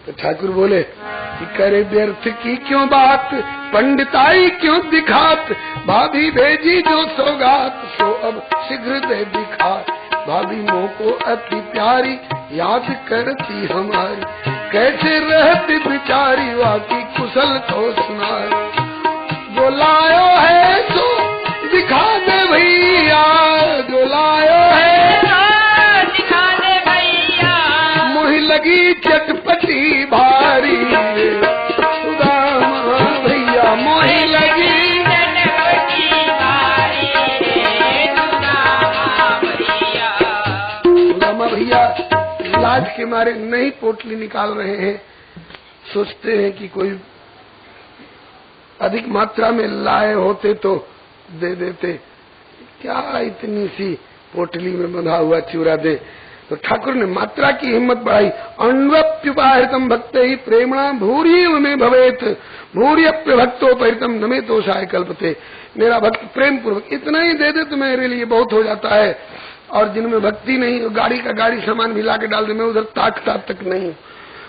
तो ठाकुर बोले कि करे व्यर्थ की क्यों बात, पंडिताई क्यों दिखात, भाभी भेजी जो सौगात, सो अब शीघ्र दे दिखात। भाभी मोह को अति प्यारी, याद करती हमारी, कैसे रहती बिचारी, वाकी कुशल तो सुनाए। जो लायो है सो दिखा दे भैया, जो लायो है दिखा दे भैया, मोह लगी चटपटी भारी, सुदामा भैया मोह लगी चटपटी भारी, सुदामा भैया लाज के मारे नहीं पोटली निकाल रहे हैं, सोचते हैं कि कोई अधिक मात्रा में लाए होते तो दे देते, क्या इतनी सी पोटली में बंधा हुआ चूरा दे। तो ठाकुर ने मात्रा की हिम्मत बढ़ाई। अन्वप्युपाहृतम भक्ते ही प्रेमणा भूरी में भवेत, भूर्यप्य भक्तोपहृतम नमे तोषाय कल्पते। मेरा भक्त प्रेम पूर्वक इतना ही दे दे तो मेरे लिए बहुत हो जाता है। और जिनमें भक्ति नहीं, गाड़ी का गाड़ी सामान मिला के डाल दे, मैं उधर ताकता तक नहीं।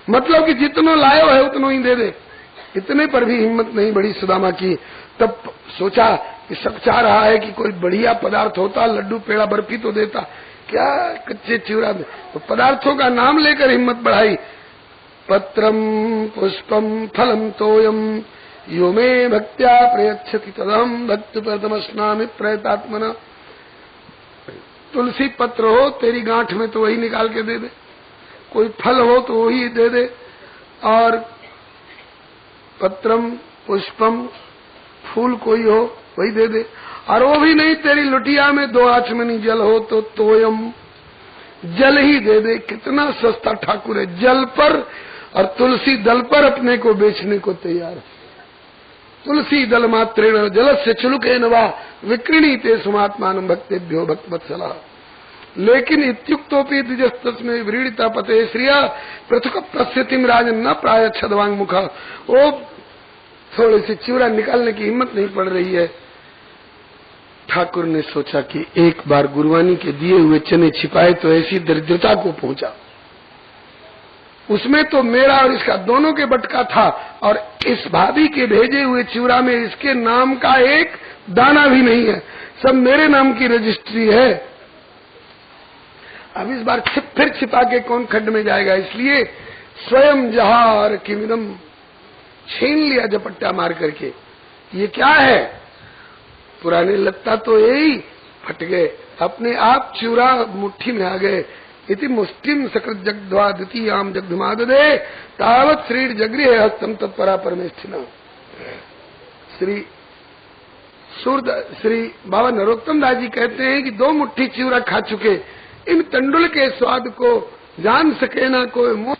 मतलब कि जितनो लायो है उतनो ही दे दे। इतने पर भी हिम्मत नहीं बढ़ी सुदामा की। तब सोचा कि सब चाह रहा है कि कोई बढ़िया पदार्थ होता, लड्डू पेड़ा बर्फी तो देता, क्या कच्चे चिवड़ा दे। तो पदार्थों का नाम लेकर हिम्मत बढ़ाई। पत्रम पुष्पम फलम तोयम यो मे भक्त्या प्रयच्छति तदहम भक्त प्रथमस्नामि प्रयतात्मना। तुलसी पत्र हो तेरी गांठ में तो वही निकाल के दे दे, कोई फल हो तो वही दे दे, और पत्रम पुष्पम फूल कोई हो वही दे दे, और वो भी नहीं तेरी लुटिया में 2 आचमनी जल हो तो तोयम जल ही दे दे। कितना सस्ता ठाकुर है, जल पर और तुलसी दल पर अपने को बेचने को तैयार है। तुलसी दल मात्रेण जलस्य चुलुकेन वा विक्रीणीते सुमात्मानं भक्तेभ्यो भक्तवत्सला। लेकिन इत्युक्तोपि द्विजस्तस्मै व्रीडिता पते श्रिया पृथुक प्रस्थितिम राजन न प्राय छदवांग मुख। वो थोड़े से चिवड़ा निकालने की हिम्मत नहीं पड़ रही है। ठाकुर ने सोचा कि एक बार गुरुवानी के दिए हुए चने छिपाए तो ऐसी दरिद्रता को पहुंचा। उसमें तो मेरा और इसका दोनों के बटका था, और इस भाभी के भेजे हुए चिवड़ा में इसके नाम का एक दाना भी नहीं है, सब मेरे नाम की रजिस्ट्री है। अब इस बार फिर छिपा के कौन खड्ड में जाएगा, इसलिए स्वयं जहार किमिदम छीन लिया झपट्टा मार करके। ये क्या है, पुराने लत्ता तो यही फट गए, अपने आप चिवड़ा मुट्ठी में आ गए। इति मुष्टिम सकृत जगध्वा द्वितीयाम जगधुमाददे तावत श्रीड जगृह हस्तम तत्परा परमेष्ठिना। श्री बाबा नरोत्तम दास जी कहते हैं कि 2 मुट्ठी चिवड़ा खा चुके, इन तंडुल के स्वाद को जान सके ना कोई।